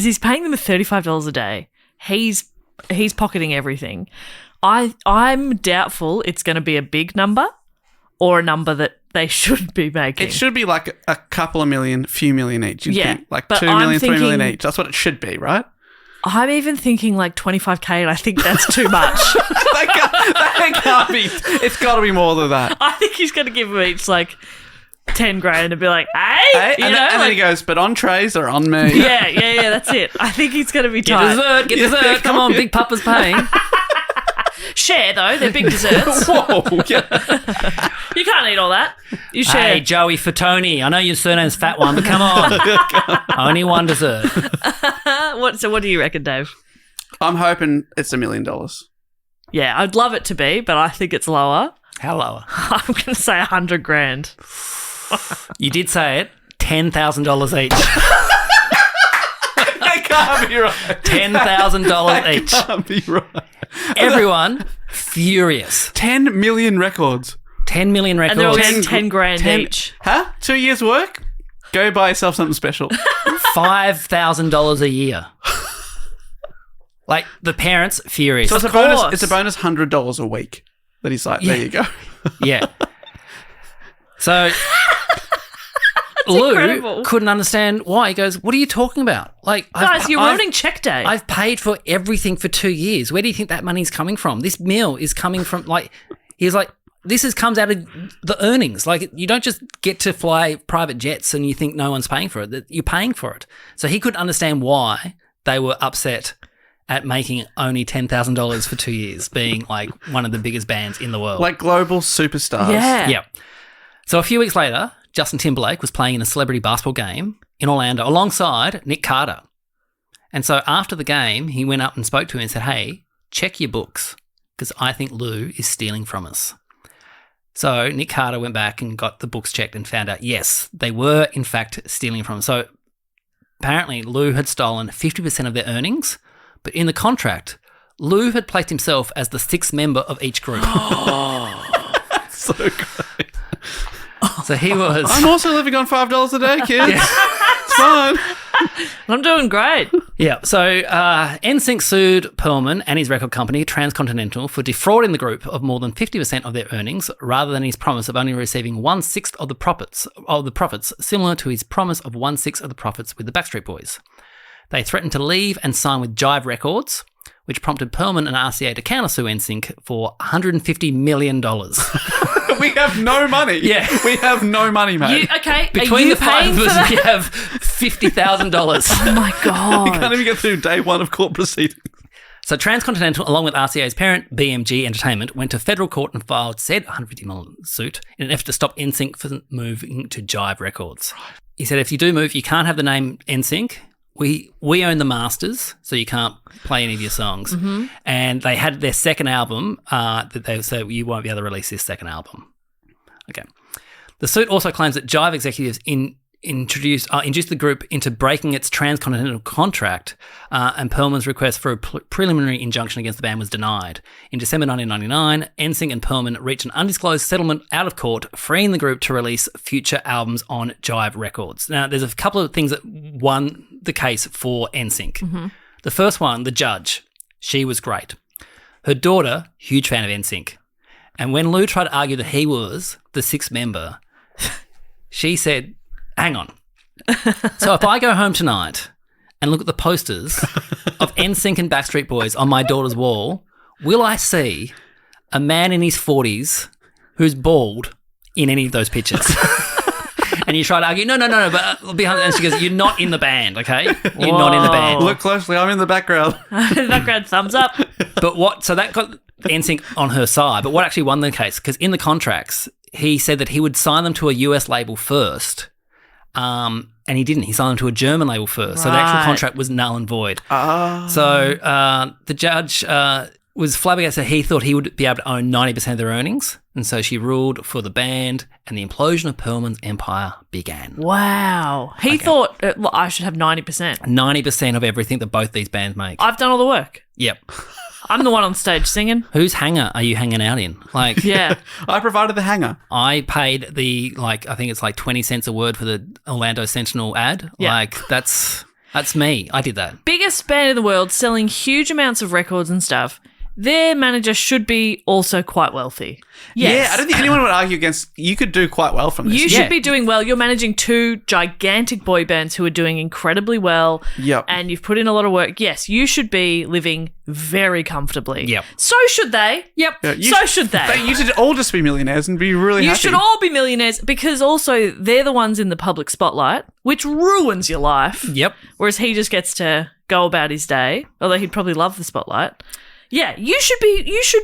he's paying them $35 a day. He's pocketing everything. I'm doubtful it's going to be a big number or a number that they should be making. It should be like a couple of million, few million each. You'd think. Like but 2 I'm million, 3 million thinking- each. That's what it should be, right? I'm even thinking like 25K, and I think that's too much. That can't be. It's got to be more than that. I think he's going to give them each like 10 grand and be like, hey, And then he goes, but entrees are on me. yeah, that's it. I think he's going to be Get tight. dessert. Get dessert. Come on, Big Papa's paying. Share though, they're big desserts. Whoa. Yeah. You can't eat all that. You share. Hey, Joey Fatoni. I know your surname's Fat One, but come on. Only one dessert. What do you reckon, Dave? I'm hoping it's $1 million. Yeah, I'd love it to be, but I think it's lower. How lower? I'm going to say 100 grand. You did say it. $10,000 each. That can't be right. $10,000 each. Can't be right. Everyone furious. 10 million records. 10 million And they're all records. getting 10 grand 10 each. Huh? 2 years' work? Go buy yourself something special. $5,000 a year. Like the parents furious. So it's a course. bonus. It's a bonus $100 a week. That he's like, there you go. Yeah. So Lou incredible. couldn't understand why. He goes, "What are you talking about? Like, Guys, you're ruining check day. I've paid for everything for 2 years. Where do you think that money's coming from? This meal is coming from like." He's like, "This comes out of the earnings. Like, you don't just get to fly private jets and you think no one's paying for it. That you're paying for it." So he couldn't understand why they were upset at making only $10,000 for 2 years, being like one of the biggest bands in the world. Like global superstars. Yeah. So a few weeks later, Justin Timberlake was playing in a celebrity basketball game in Orlando alongside Nick Carter. And so after the game, he went up and spoke to him and said, "Hey, check your books because I think Lou is stealing from us." So Nick Carter went back and got the books checked and found out, yes, they were in fact stealing from him. So apparently Lou had stolen 50% of their earnings, but in the contract, Lou had placed himself as the 6th member of each group. So great. So he was... I'm also living on $5 a day, kids. It's fine. I'm doing great. Yeah, so NSYNC sued Pearlman and his record company, Transcontinental, for defrauding the group of more than 50% of their earnings, rather than his promise of only receiving 1/6 of the profits, similar to his promise of 1/6 of the profits with the Backstreet Boys. They threatened to leave and sign with Jive Records, which prompted Pearlman and RCA to countersue NSYNC for $150 million. We have no money. Yeah. We have no money, mate. Okay, Between are you the five paying of for us, that? we have $50,000. Oh my You can't God. even get through day one of court proceedings. So Transcontinental, along with RCA's parent, BMG Entertainment, went to federal court and filed said $150 million suit in an effort to stop NSYNC from moving to Jive Records. He said, if you do move, you can't have the name NSYNC. We own the masters, so you can't play any of your songs. Mm-hmm. And they had their second album that they said you won't be able to release this second album. Okay. The suit also claims that Jive executives induced the group into breaking its Transcontinental contract, and Pearlman's request for a preliminary injunction against the band was denied. In December 1999, NSYNC and Pearlman reached an undisclosed settlement out of court, freeing the group to release future albums on Jive Records. Now, there's a couple of things that won the case for NSYNC. Mm-hmm. The first one, the judge, she was great. Her daughter, huge fan of NSYNC. And when Lou tried to argue that he was the 6th member, she said, hang on. So if I go home tonight and look at the posters of NSYNC and Backstreet Boys on my daughter's wall, will I see a man in his 40s who's bald in any of those pictures? And you try to argue, no, but behind, and she goes, you're not in the band, okay? You're not in the band. Look closely, I'm in the background. Background thumbs up. So that got NSYNC on her side, but what actually won the case? Because in the contracts, he said that he would sign them to a US label first, and he didn't. He signed them to a German label first. So the actual contract was null and void. So the judge was flabbergasted. He thought he would be able to own 90% of their earnings, and so she ruled for the band, and the implosion of Pearlman's empire began. Wow. He thought I should have 90%. 90% of everything that both these bands make. I've done all the work. Yep. I'm the one on stage singing. Whose hangar are you hanging out in? Like, Yeah. I provided the hanger. I paid I think it's like 20 cents a word for the Orlando Sentinel ad. Yeah. Like, that's me. I did that. Biggest band in the world, selling huge amounts of records and stuff. Their manager should be also quite wealthy. Yes. Yeah, I don't think anyone would argue against. You could do quite well from this. You should be doing well. You're managing two gigantic boy bands who are doing incredibly well. Yep. And you've put in a lot of work. Yes, you should be living very comfortably. Yep. So should they. Yep. Yeah, So should they. You should all just be millionaires and be really You happy. should all be millionaires because also they're the ones in the public spotlight, which ruins your life. Yep. Whereas he just gets to go about his day, although he'd probably love the spotlight. Yeah, you should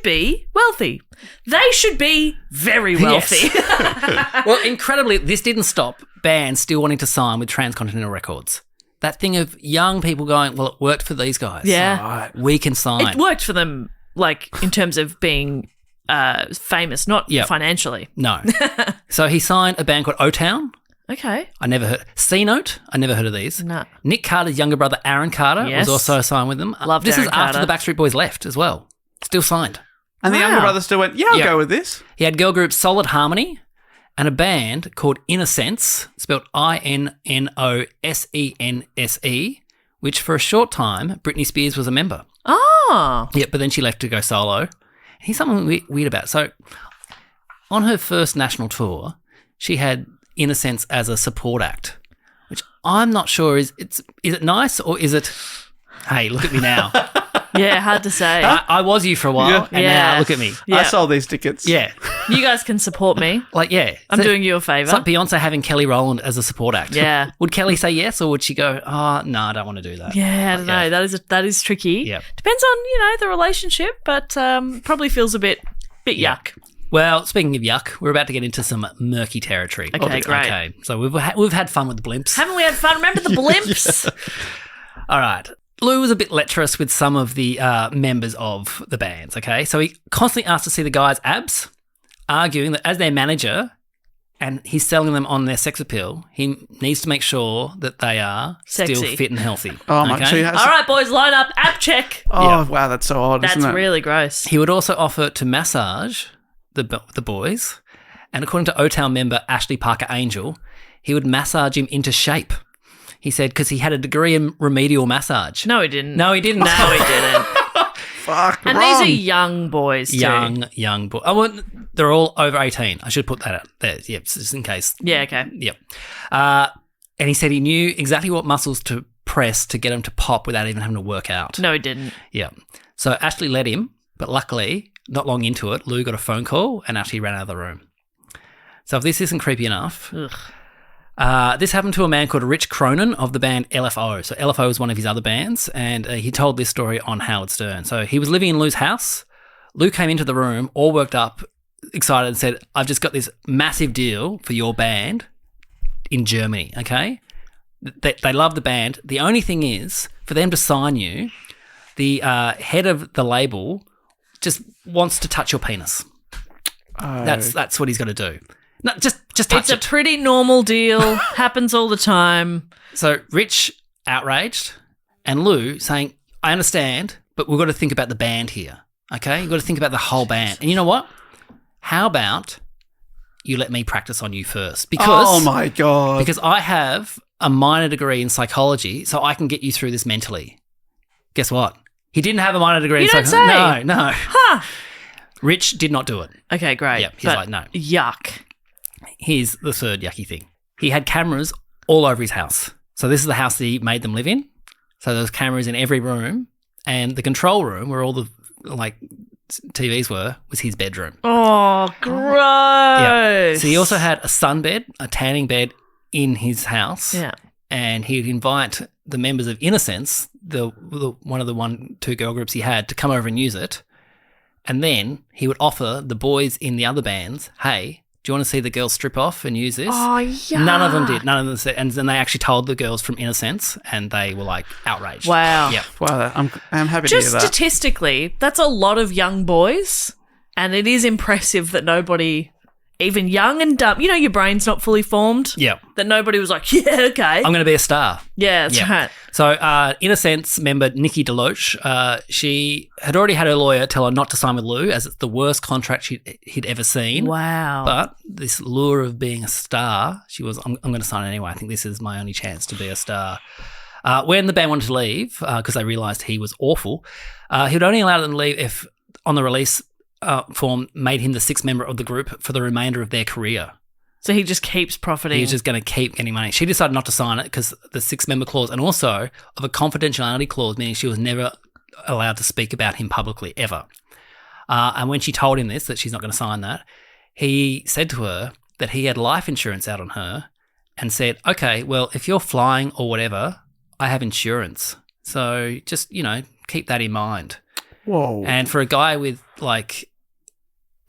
be wealthy. They should be very wealthy. Yes. Well, incredibly, this didn't stop bands still wanting to sign with Transcontinental Records. That thing of young people going, well, it worked for these guys. Yeah. Right. We can sign. It worked for them, like, in terms of being famous, not financially. No. So he signed a band called O-Town. Okay. I never heard. C-Note. I never heard of these. No. Nick Carter's younger brother, Aaron Carter, Yes. was also signed with them. Loved This Aaron is after Carter. the Backstreet Boys left as well. Still signed. And the younger Wow. brother still went, I'll Yeah. go with this. He had girl group Solid Harmony and a band called Innocence, spelled INNOSENSE, which for a short time, Britney Spears was a member. Oh. Yeah, but then she left to go solo. Here's something weird about it. So on her first national tour, she had Innocence as a support act, which I'm not sure is it nice or is it, hey, look at me now. Yeah, hard to say. I was you for a while, and now look at me. Yeah. I sold these tickets. Yeah. You guys can support me. Like, yeah. I'm doing you a It's favour. like Beyonce having Kelly Rowland as a support act. Yeah. Would Kelly say yes, or would she go, oh, no, I don't want to do that? Yeah, I don't know. That is tricky. Yeah. Depends on, the relationship, but probably feels a bit yuck. Well, speaking of yuck, we're about to get into some murky territory. Okay, great. Okay, so we've had fun with the blimps. Haven't we had fun? Remember the blimps? All right. Lou was a bit lecherous with some of the members of the bands, okay? So he constantly asked to see the guys' abs, arguing that as their manager, and he's selling them on their sex appeal, he needs to make sure that they are Sexy. still fit and healthy. Oh, my. okay? So he has, All right, boys, line up. Ab check. oh, wow, that's so odd, That's isn't it? really gross. He would also offer to massage the boys, and according to O-Town member Ashley Parker Angel, he would massage him into shape. He said because he had a degree in remedial massage. No, he didn't. No, he didn't. No, he didn't. Fuck, And wrong. these are young boys, too. Young boy. Oh, well, they're all over 18. I should put that out there. Yep, just in case. Yeah, okay. Yep. And he said he knew exactly what muscles to press to get them to pop without even having to work out. No, he didn't. Yeah. So Ashley let him, but luckily, not long into it, Lou got a phone call and Ashley ran out of the room. So if this isn't creepy enough, this happened to a man called Rich Cronin of the band LFO. So LFO is one of his other bands, and he told this story on Howard Stern. So he was living in Lou's house. Lou came into the room, all worked up, excited, and said, I've just got this massive deal for your band in Germany, okay? They love the band. The only thing is, for them to sign you, the head of the label just wants to touch your penis. That's what he's got to do. No, just touch It's it. a pretty normal deal. Happens all the time. So Rich outraged, and Lou saying, "I understand, but we've got to think about the band here. Okay, you've got to think about the whole band. And you know what? How about you let me practice on you first? Because Oh, my God. because I have a minor degree in psychology, so I can get you through this mentally." Guess what? He didn't have a minor degree You in don't psychology. say. No. Huh. Rich did not do it. Okay, great. Yep, he's But like, no. Yuck. Here's the third yucky thing. He had cameras all over his house. So this is the house that he made them live in. So there's cameras in every room, and the control room where all the TVs was his bedroom. Oh, gross. Yeah. So he also had a sunbed, a tanning bed, in his house. Yeah. And he'd invite the members of NSYNC, the one of the 2 girl groups he had, to come over and use it. And then he would offer the boys in the other bands, hey, do you want to see the girls strip off and use this? Oh, yeah. None of them did. None of them said. And then they actually told the girls from NSYNC, and they were like outraged. Wow. Yeah. Wow, I'm happy to Just hear that. statistically, that's a lot of young boys, and it is impressive that nobody, even young and dumb, you know, your brain's not fully formed. Yeah. That nobody was like, yeah, okay. I'm going to be a star. Yeah, that's right. So, in a sense, member Nikki DeLoach, she had already had her lawyer tell her not to sign with Lou, as it's the worst contract he'd ever seen. Wow. But this lure of being a star, she was, I'm going to sign it anyway. I think this is my only chance to be a star. When the band wanted to leave, because they realised he was awful, he would only allow them to leave if, on the release form, made him the 6th member of the group for the remainder of their career. So he just keeps profiting. He's just going to keep getting money. She decided not to sign it because the 6-member clause, and also of a confidentiality clause, meaning she was never allowed to speak about him publicly ever. And when she told him this, that she's not going to sign that, he said to her that he had life insurance out on her and said, okay, well, if you're flying or whatever, I have insurance. So just, keep that in mind. Whoa. And for a guy with like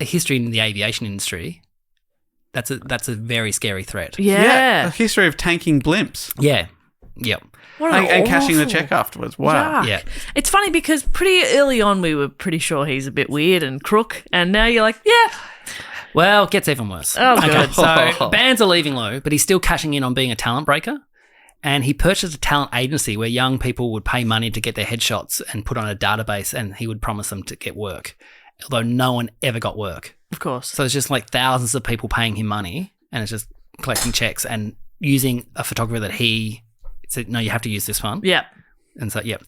a history in the aviation industry, that's a very scary threat. Yeah. A history of tanking blimps. Yeah. Yep. And cashing the check afterwards. Wow. Yuck. Yeah. It's funny because pretty early on we were pretty sure he's a bit weird and crook, and now you're like, yeah. Well, it gets even worse. Oh, okay, good. so bands are leaving Lou, but he's still cashing in on being a talent breaker. And he purchased a talent agency where young people would pay money to get their headshots and put on a database, and he would promise them to get work, although no one ever got work. Of course. So it's just like thousands of people paying him money, and it's just collecting checks and using a photographer that he said, no, you have to use this one. Yeah. And so, yeah.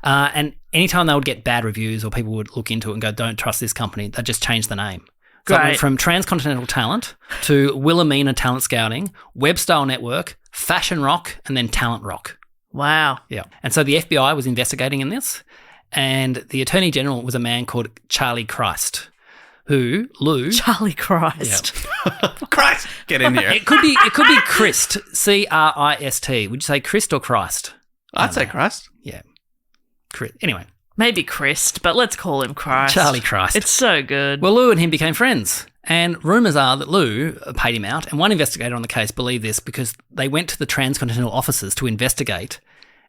And anytime they would get bad reviews or people would look into it and go, don't trust this company, they'd just change the name. So it went from Transcontinental Talent to Wilhelmina Talent Scouting, Web Style Network, Fashion Rock, and then Talent Rock. Wow. Yeah. And so the FBI was investigating in this, and the Attorney General was a man called Charlie Christ, who Lou... Charlie Christ. Yeah. Christ! Get in here. It could be Christ, Christ. Would you say Christ or Christ? I'd say Christ. Yeah. Anyway. Maybe Christ, but let's call him Christ. Charlie Christ. It's so good. Well, Lou and him became friends, and rumours are that Lou paid him out, and one investigator on the case believed this because they went to the Transcontinental offices to investigate,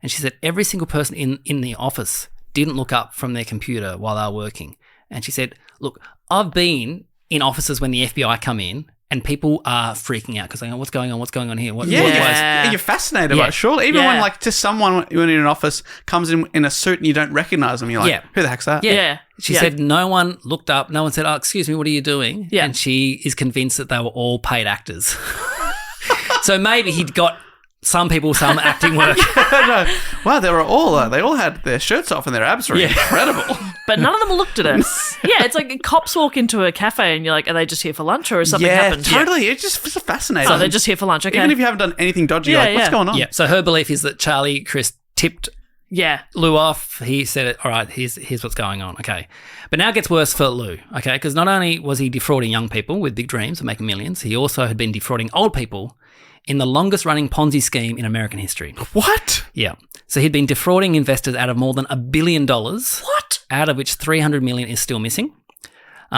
and she said every single person in the office didn't look up from their computer while they were working. And she said, look, I've been in offices when the FBI come in, and people are freaking out because they go, what's going on? What's going on here? You're fascinated by it, surely. Even when, like, just someone when in an office comes in a suit and you don't recognise them, you're like, who the heck's that? Yeah. She said no one looked up. No one said, oh, excuse me, what are you doing? Yeah. And she is convinced that they were all paid actors. So maybe he'd got some people some acting work. No. Wow, they all had their shirts off and their abs were incredible. But none of them looked at us. Yeah, it's like cops walk into a cafe and you're like, are they just here for lunch or has something happened? Totally. It's just fascinating. So they're just here for lunch, okay. Even if you haven't done anything dodgy, you're like, what's going on? Yeah. So her belief is that Charlie Chris tipped Yeah. Lou off. He said, all right, here's what's going on. Okay. But now it gets worse for Lou, okay? Because not only was he defrauding young people with big dreams of making millions, he also had been defrauding old people in the longest running Ponzi scheme in American history. What? Yeah. So he'd been defrauding investors out of more than $1 billion. What? Out of which $300 million is still missing.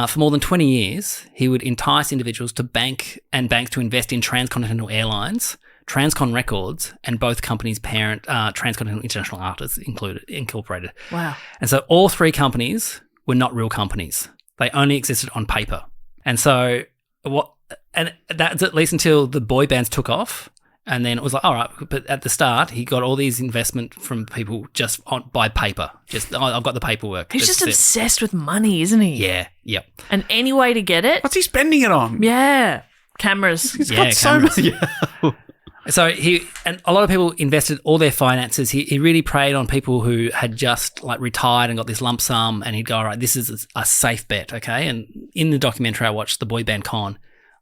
For more than 20 years, he would entice individuals to banks to invest in Transcontinental Airlines, Transcon Records, and both companies' parent, Transcontinental International Artists Incorporated. Wow. And so all three companies were not real companies. They only existed on paper. And so that's at least until the boy bands took off. And then it was like, all right, but at the start, he got all these investment from people just by paper. Just, I've got the paperwork. He's just obsessed with money, isn't he? Yeah, yep. And any way to get it? What's he spending it on? Yeah. Cameras. He's got so many. So and a lot of people invested all their finances. He really preyed on people who had just like retired and got this lump sum, and he'd go, all right, this is a safe bet, okay? And in the documentary I watched, The Boy Band Con,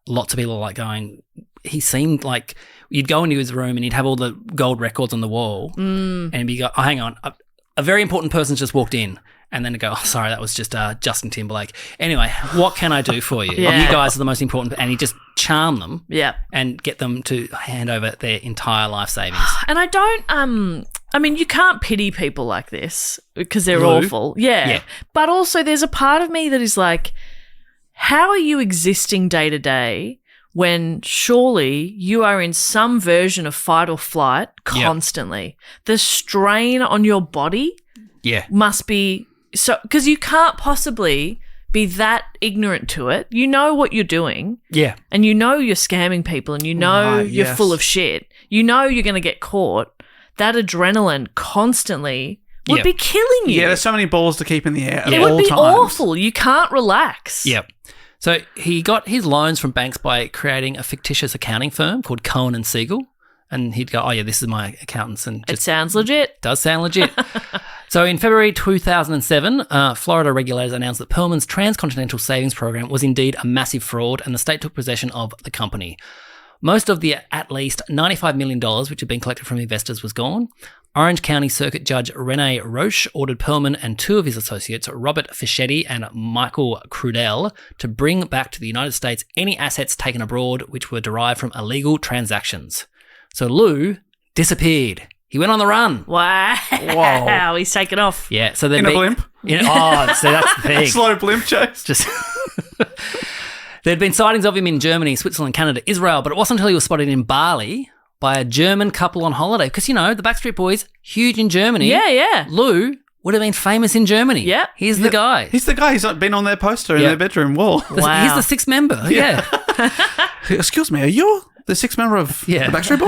lots of people are like going, he seemed like you'd go into his room and he'd have all the gold records on the wall and he'd be go, oh, hang on, a very important person's just walked in. And then to go, oh, sorry, that was just Justin Timberlake. Anyway, what can I do for you? Yeah. You guys are the most important. And he just charm them Yeah. and get them to hand over their entire life savings. And I don't, I mean, you can't pity people like this because they're Lou? awful. Yeah. But also there's a part of me that is like, how are you existing day to day when surely you are in some version of fight or flight constantly? The strain on your body must be so, because you can't possibly be that ignorant to it. You know what you're doing. Yeah. And you know you're scamming people and you know you're full of shit. You know you're going to get caught. That adrenaline constantly would be killing you. Yeah, there's so many balls to keep in the air at It all would be times. awful. You can't relax. Yep. So he got his loans from banks by creating a fictitious accounting firm called Cohen and Siegel. And he'd go, oh, yeah, this is my accountants. And It just sounds legit. does sound legit. So in February 2007, Florida regulators announced that Pearlman's transcontinental savings program was indeed a massive fraud, and the state took possession of the company. Most of the at least $95 million which had been collected from investors was gone. Orange County Circuit Judge Rene Roche ordered Pearlman and two of his associates, Robert Fischetti and Michael Crudell, to bring back to the United States any assets taken abroad which were derived from illegal transactions. So Lou disappeared. He went on the run. Wow. Whoa. He's taken off. Yeah, so In a blimp? So that's the thing. Slow blimp chase. Just there'd been sightings of him in Germany, Switzerland, Canada, Israel, but it wasn't until he was spotted in Bali by a German couple on holiday. Because, you know, the Backstreet Boys, huge in Germany. Yeah. Lou would have been famous in Germany. Yeah. He's the guy. He's the guy who's been on their poster in their bedroom wall. Wow. He's the sixth member. Yeah. Excuse me, are you the sixth member of the Backstreet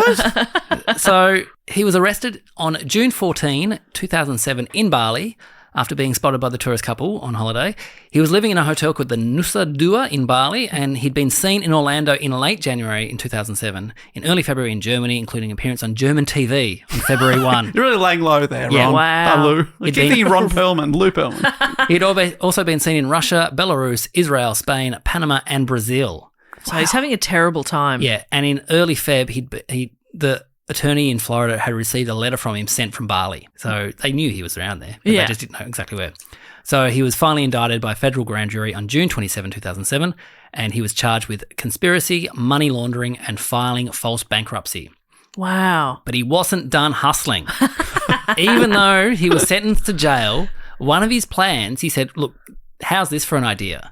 Boys? So he was arrested on June 14, 2007 in Bali after being spotted by the tourist couple on holiday. He was living in a hotel called the Nusa Dua in Bali, and he'd been seen in Orlando in late January in 2007, in early February in Germany, including an appearance on German TV on February 1. You're really laying low there, Yeah. Ron. Wow. Lou. I You'd keep been- thinking Ron Pearlman, Lou Pearlman. He'd also been seen in Russia, Belarus, Israel, Spain, Panama, and Brazil. So he's having a terrible time. Yeah, and in early Feb, the attorney in Florida had received a letter from him sent from Bali. So they knew he was around there, but they just didn't know exactly where. So he was finally indicted by a federal grand jury on June 27, 2007, and he was charged with conspiracy, money laundering, and filing false bankruptcy. Wow. But he wasn't done hustling. Even though he was sentenced to jail, one of his plans, he said, look, how's this for an idea?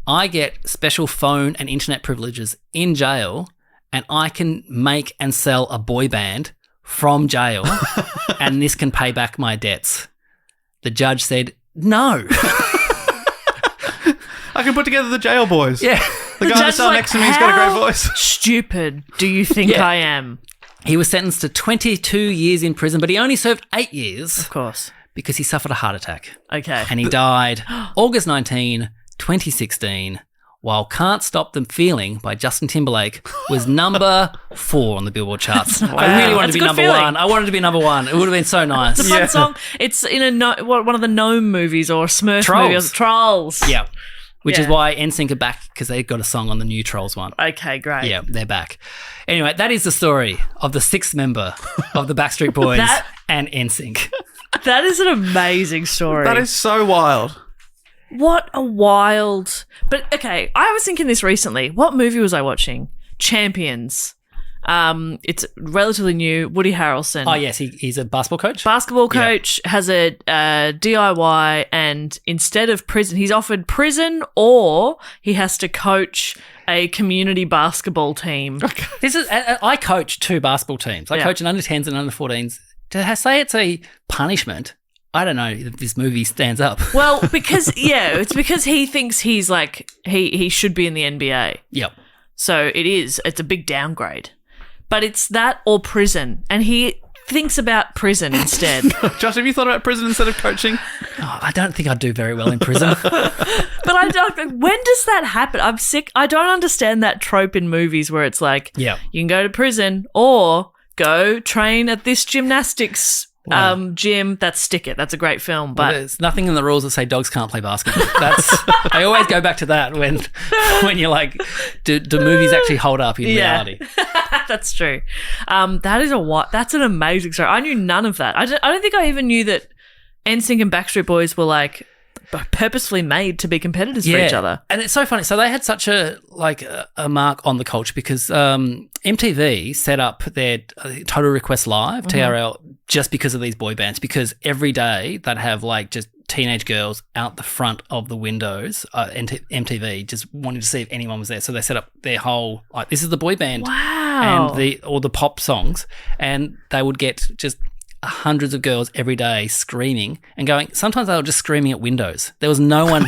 I get special phone and internet privileges in jail, and I can make and sell a boy band from jail, and this can pay back my debts. The judge said, no. I can put together the jail boys. Yeah. The guy that's sat next to me has got a great voice. Stupid do you think I am? He was sentenced to 22 years in prison, but he only served 8 years Of course. because he suffered a heart attack. Okay. And he died August 19, 2016, while Can't Stop the Feeling by Justin Timberlake was number 4 on the Billboard charts. I really wanted That's to be a good number feeling. 1. I wanted to be number 1. It would have been so nice. It's a fun song. It's in one of the Gnome movies or a Smurf movie. Trolls. Trolls. Yeah. Which is Yeah. why NSYNC are back, because they got a song on the new Trolls one. Okay, great. Yeah, they're back. Anyway, that is the story of the 6th member of the Backstreet Boys and NSYNC. That is an amazing story. That is so wild. What a wild... But, okay, I was thinking this recently. What movie was I watching? Champions. It's relatively new. Woody Harrelson. Oh, yes, he's a basketball coach. Basketball coach has a DIY, and instead of prison, he's offered prison, or he has to coach a community basketball team. This is I coach 2 basketball teams. I coach an under-10s and under-14s. To say it's a punishment, I don't know if this movie stands up. Well, because it's because he thinks he's like he should be in the NBA. Yep. So it's a big downgrade. But it's that or prison, and he thinks about prison instead. Josh, have you thought about prison instead of coaching? Oh, I don't think I'd do very well in prison. But I don't. When does that happen? I'm sick. I don't understand that trope in movies where it's like, you can go to prison or go train at this gymnastics gym. Stick It. That's a great film. But there's nothing in the rules that say dogs can't play basketball. I always go back to that when you're like, do movies actually hold up in reality? that's true. That's an amazing story. I knew none of that. I don't think I even knew that NSYNC and Backstreet Boys were like purposefully made to be competitors for each other. And it's so funny. So they had such a mark on the culture because MTV set up their Total Request Live, TRL, just because of these boy bands, because every day they'd have like just teenage girls out the front of the windows, MTV, just wanting to see if anyone was there. So they set up their whole, like, this is the boy band. Wow. And all the pop songs. And they would get just hundreds of girls every day screaming and going. Sometimes they were just screaming at windows. There was no one.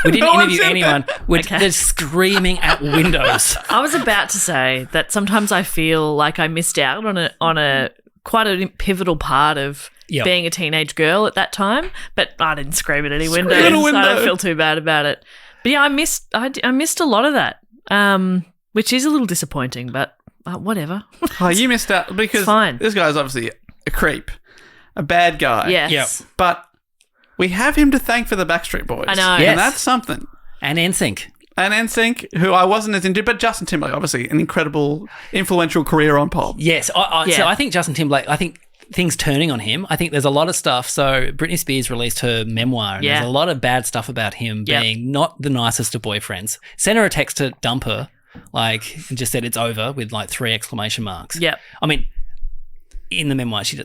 We didn't interview anyone. They're screaming at windows. I was about to say that sometimes I feel like I missed out on a quite a pivotal part of being a teenage girl at that time, but I didn't scream at any windows. I don't feel too bad about it. But yeah, I missed a lot of that, which is a little disappointing, but whatever. Oh, you missed out because this guy's obviously a creep, a bad guy. Yes. Yep. But we have him to thank for the Backstreet Boys. I know. Yes. And that's something. And NSYNC. And NSYNC, who I wasn't as into, but Justin Timberlake, obviously, an incredible, influential career on pop. Yes. So I think Justin Timberlake, things turning on him. I think there's a lot of stuff. So Britney Spears released her memoir, and there's a lot of bad stuff about him being not the nicest of boyfriends. Sent her a text to dump her, and just said it's over with 3 exclamation marks. Yep. I mean, in the memoir, she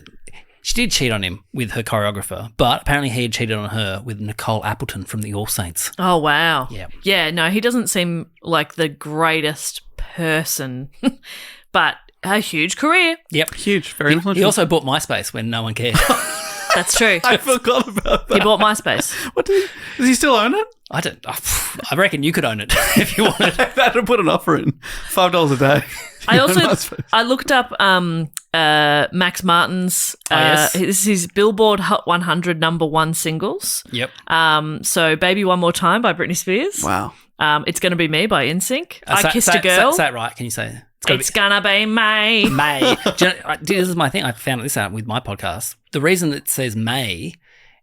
did cheat on him with her choreographer, but apparently he had cheated on her with Nicole Appleton from the All Saints. Oh, wow. Yeah. Yeah, no, he doesn't seem like the greatest person, but a huge career. Yep. Huge, very influential. He also bought MySpace when no one cared. That's true. I forgot about that. He bought MySpace. Does he still own it? I reckon you could own it if you wanted. That'd put an offer in. $5 a day. I looked up Max Martin's yes. this is his Billboard Hot 100 #1 singles. Yep. So Baby One More Time by Britney Spears. Wow. It's Gonna Be Me by NSYNC. I Kissed a Girl. Is that right? Can you say It's gonna be May. May. Do you know, this is my thing. I found this out with my podcast. The reason it says May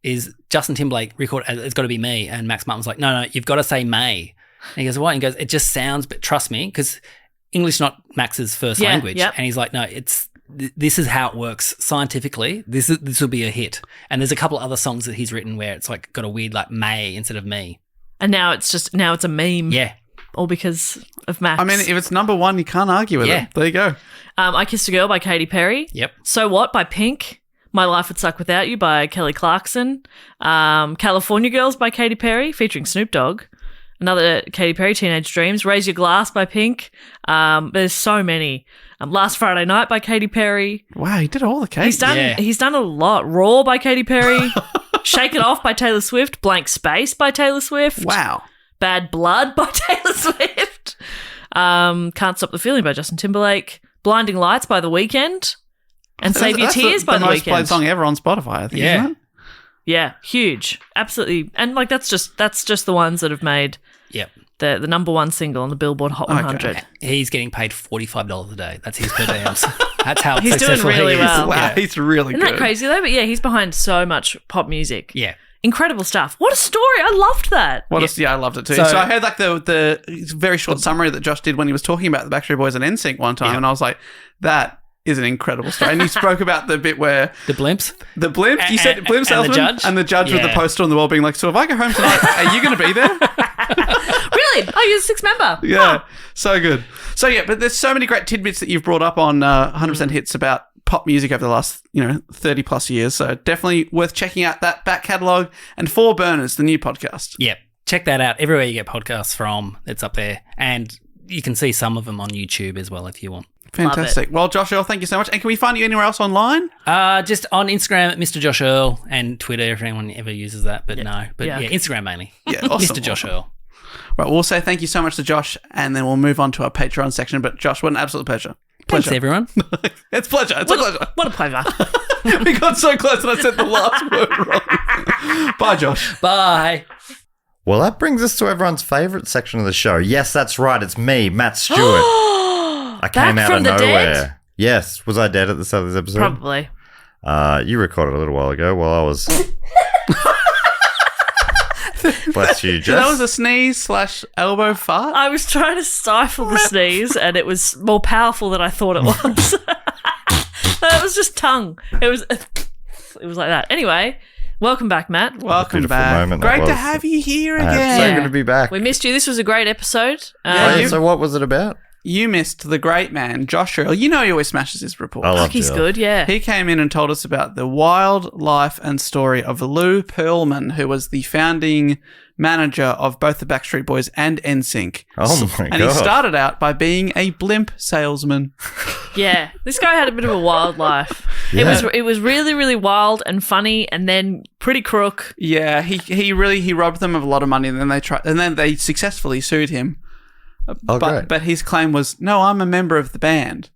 is Justin Timberlake recorded It's Got to Be Me, and Max Martin's like, no, you've got to say May. And he goes, what? And he goes, it just sounds, but trust me, because English not Max's first language. Yep. And he's like, no, this is how it works scientifically. This will be a hit. And there's a couple of other songs that he's written where it's got a weird May instead of me. And now it's a meme. Yeah. All because of Max. I mean, if it's #1, you can't argue with it. There you go. I Kissed a Girl by Katy Perry. Yep. So What by Pink. My Life Would Suck Without You by Kelly Clarkson. California Girls by Katy Perry featuring Snoop Dogg. Another Katy Perry, Teenage Dreams. Raise Your Glass by Pink. There's so many. Last Friday Night by Katy Perry. Wow, he did all the cake. He's done a lot. Raw by Katy Perry. Shake It Off by Taylor Swift. Blank Space by Taylor Swift. Wow. Bad Blood by Taylor Swift. Can't Stop the Feeling by Justin Timberlake. Blinding Lights by The Weeknd. And Save Your Tears by The Weeknd. The most played song ever on Spotify, I think. Yeah. Isn't it? Yeah, huge. Absolutely. And that's just the ones that have made the #1 single on the Billboard Hot 100. Okay. He's getting paid $45 a day. That's his per diem. That's how He's doing successful really he is. well. Wow, Yeah. he's really Isn't good. that crazy though? But yeah, he's behind so much pop music. Yeah. Incredible stuff. What a story. I loved that. I loved it too. So So I heard the very short summary that Josh did when he was talking about the Backstreet Boys and NSYNC one time, and I was like, that is an incredible story. And he spoke about the bit where The blimps. the blimp, you said blimp salesman, and the judge with the poster on the wall being like, so if I go home tonight, are you going to be there? Really? Oh, you're a 6 member. Yeah, so good. So yeah, but there's so many great tidbits that you've brought up on 100% Hits about pop music over the last 30 plus years. So definitely worth checking out that back catalogue and 4 Burners, the new podcast. Yeah. Check that out. Everywhere you get podcasts from, it's up there. And you can see some of them on YouTube as well if you want. Fantastic. Well, Josh Earl, thank you so much. And can we find you anywhere else online? Just on Instagram at Mr. Josh Earl and Twitter if anyone ever uses that. But no. But yeah, Instagram mainly. Yeah, awesome. Mr. Josh Earl. Right, we'll say thank you so much to Josh, and then we'll move on to our Patreon section. But Josh, what an absolute pleasure. Thanks, everyone. It's a pleasure. It's a pleasure. What a pleasure. We got so close and I said the last word wrong. Bye, Josh. Bye. Well, that brings us to everyone's favourite section of the show. Yes, that's right. It's me, Matt Stewart. I came Back out from of the nowhere. dead? Yes. Was I dead at the start of this episode? Probably. You recorded a little while ago while I was... Bless you, Jess. That was a sneeze / elbow fart. I was trying to stifle the sneeze, and it was more powerful than I thought it was. It was just tongue. It was like that. Anyway, Welcome back, Matt. Welcome Beautiful back. moment that Great to was. have you here So again. good to be back. We missed you. This was a great episode. So what was it about? You missed the great man, Josh Earl. You know he always smashes his report. I love He's Jill. good, yeah. He came in and told us about the wild life and story of Lou Pearlman, who was the founding manager of both the Backstreet Boys and NSYNC. Oh my And God. he started out by being a blimp salesman. Yeah, this guy had a bit of a wild life. Yeah. It was really, really wild and funny, and then pretty crook. Yeah, he robbed them of a lot of money, and then they successfully sued him. Oh, great. But his claim was, no, I'm a member of the band.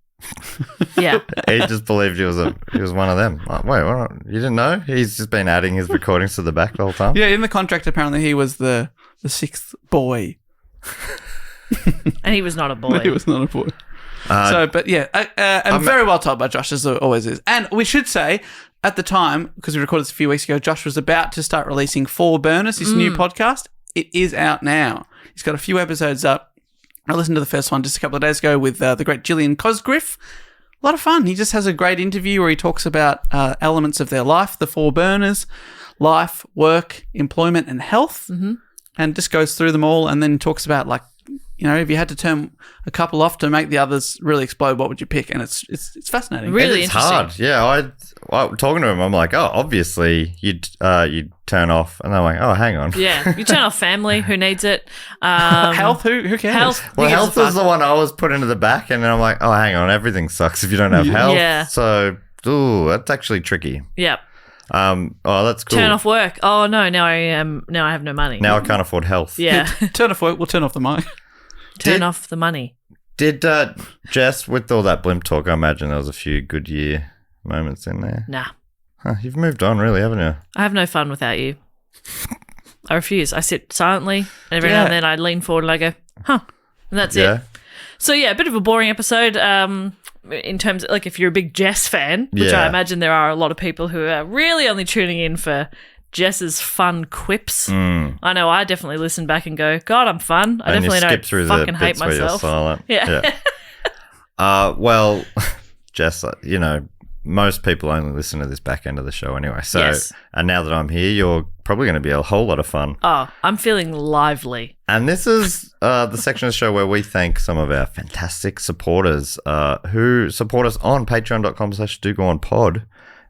Yeah, He just believed he was one of them. Like, wait, what? You didn't know? He's just been adding his recordings to the back the whole time? Yeah, in the contract, apparently he was the sixth boy. and he was not a boy. He was not a boy. And very well told by Josh, as it always is. And we should say, at the time, because we recorded this a few weeks ago, Josh was about to start releasing 4 Burners, his new podcast. It is out now. He's got a few episodes up. I listened to the first one just a couple of days ago with the great Gillian Cosgriff. A lot of fun. He just has a great interview where he talks about elements of their life, the 4 Burners, life, work, employment, and health, and just goes through them all and then talks about, like, you know, if you had to turn a couple off to make the others really explode, what would you pick? And it's fascinating. Really It's interesting. hard. Yeah, I talking to him, I'm like, oh, obviously you'd turn off, and I'm like, oh, hang on. Yeah, you turn off family. Who needs it? Health, who cares? Health. Well, who gives a health was fuck? the one I was put into the back, and then I'm like, oh, hang on, everything sucks if you don't have health. Yeah. So, that's actually tricky. Yep. Oh, that's cool. Turn off work. Oh no, now I have no money. Now I can't afford health. Yeah. Turn off work, we'll turn off the mic. Turn off the money. Did Jess, with all that blimp talk, I imagine there was a few good year moments in there. Nah. Huh, you've moved on, really, haven't you? I have no fun without you. I refuse. I sit silently, and every now and then I lean forward and I go, huh. And that's Yeah. it. So, yeah, a bit of a boring episode in terms of, like, if you're a big Jess fan, which Yeah. I imagine there are a lot of people who are really only tuning in for Jess's fun quips. I know I definitely listen back and go, God, I'm fun. I And you definitely skip don't through fucking the hate bits where you're myself. silent. Yeah. Well, Jess, you know, most people only listen to this back end of the show anyway. So, Yes. and now that I'm here, you're probably going to be a whole lot of fun. Oh, I'm feeling lively. And this is the section of the show where we thank some of our fantastic supporters who support us on patreon.com/dogoonpod.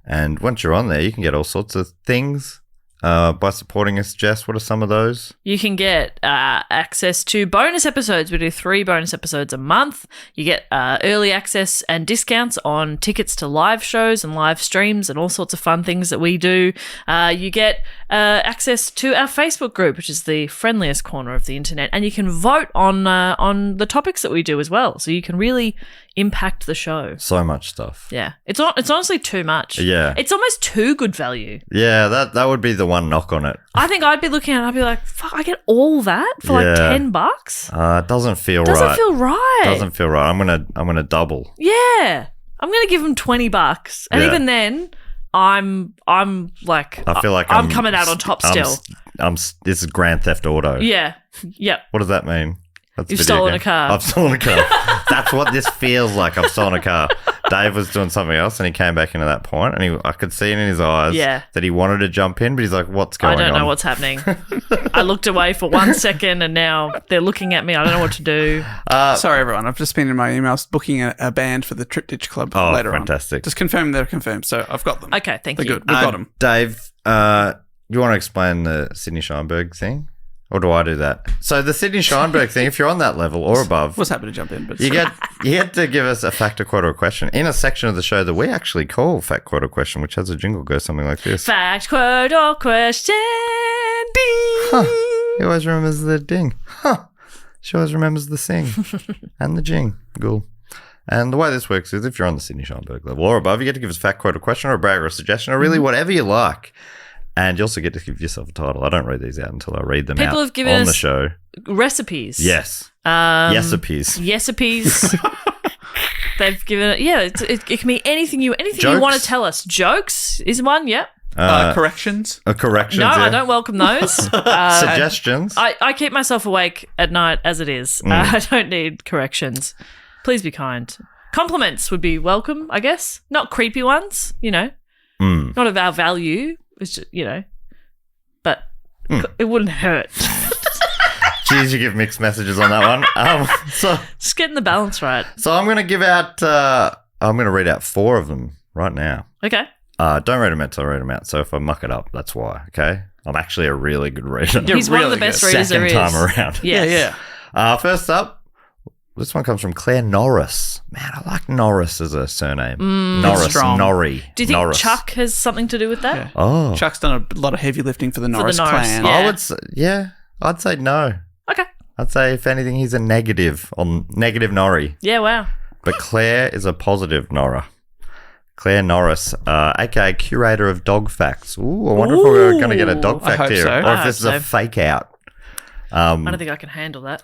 And once you're on there, you can get all sorts of things by supporting us. Jess, what are some of those? You can get access to bonus episodes. We do 3 bonus episodes a month. You get early access and discounts on tickets to live shows and live streams and all sorts of fun things that we do. You get access to our Facebook group, which is the friendliest corner of the internet, and you can vote on the topics that we do as well. So you can really impact the show. So much stuff. Yeah, it's honestly too much. Yeah. It's almost too good value. Yeah, that would be the one knock on it. I think I'd be looking at it, I'd be like, fuck, I get all that for like Yeah. $10? It doesn't feel Doesn't right. feel right. Doesn't feel right. I'm gonna double. Yeah. I'm going to give him $20. And Yeah. even then, I'm like, I feel like I'm coming out on top still. This is Grand Theft Auto. Yeah. Yep. What does that mean? That's You've video stolen game. a car. I've stolen a car. That's what this feels like. I've stolen a car. Dave was doing something else and he came back into that point and I could see it in his eyes that he wanted to jump in, but he's like, what's going on? I don't know what's happening. I looked away for 1 second and now they're looking at me. I don't know what to do. Sorry, everyone. I've just been in my emails booking a band for the Trip Ditch Club later fantastic. on. Just confirm they're confirmed. So I've got them. Okay, thank They're you. good. We've got them. Dave, you want to explain the Sydney Scheinberg thing? Or do I do that? So the Sydney Scheinberg thing, if you're on that level or above, Was happy to jump in, but you get to give us a fact or quote or question in a section of the show that we actually call fact quote or question, which has a jingle goes something like this. Fact, quote, or question. Ding. He always remembers the ding. She always remembers the sing and the jingle. And the way this works is if you're on the Sydney Scheinberg level or above, you get to give us a fact quote or question or a brag or a suggestion or really whatever you like. And you also get to give yourself a title. I don't read these out until I read them People out have given on us the show. Recipes. Yes. Yesipes. Recipes. They've given it. Yeah, it can be anything you Jokes? want to tell us. Jokes is one. Yep. corrections. Corrections. No, yeah. I don't welcome those. Suggestions. I keep myself awake at night as it is. I don't need corrections. Please be kind. Compliments would be welcome, I guess. Not creepy ones, you know. Not of our value. It's just, but it wouldn't hurt. Jeez, you give mixed messages on that one. So Just getting the balance right. I'm going to give out, I'm going to read out 4 of them right now. Okay. Don't read them out till I read them out. So if I muck it up, that's why, okay? I'm actually a really good reader. He's one of the best readers there Second is. time around. Yes. Yeah. First up, this one comes from Claire Norris. Man, I like Norris as a surname. Norris, strong. Norrie. Do you think Norris. Chuck has something to do with that? Yeah. Oh. Chuck's done a lot of heavy lifting for the Norris Norris, clan. yeah. I would say, I'd say no. Okay. I'd say, if anything, he's a negative Norrie. Yeah, wow. But Claire is a positive Nora. Claire Norris, aka curator of dog facts. Ooh, I wonder if we're going to get a dog I fact hope here, so. or I if this is hope a so. fake out. I don't think I can handle that.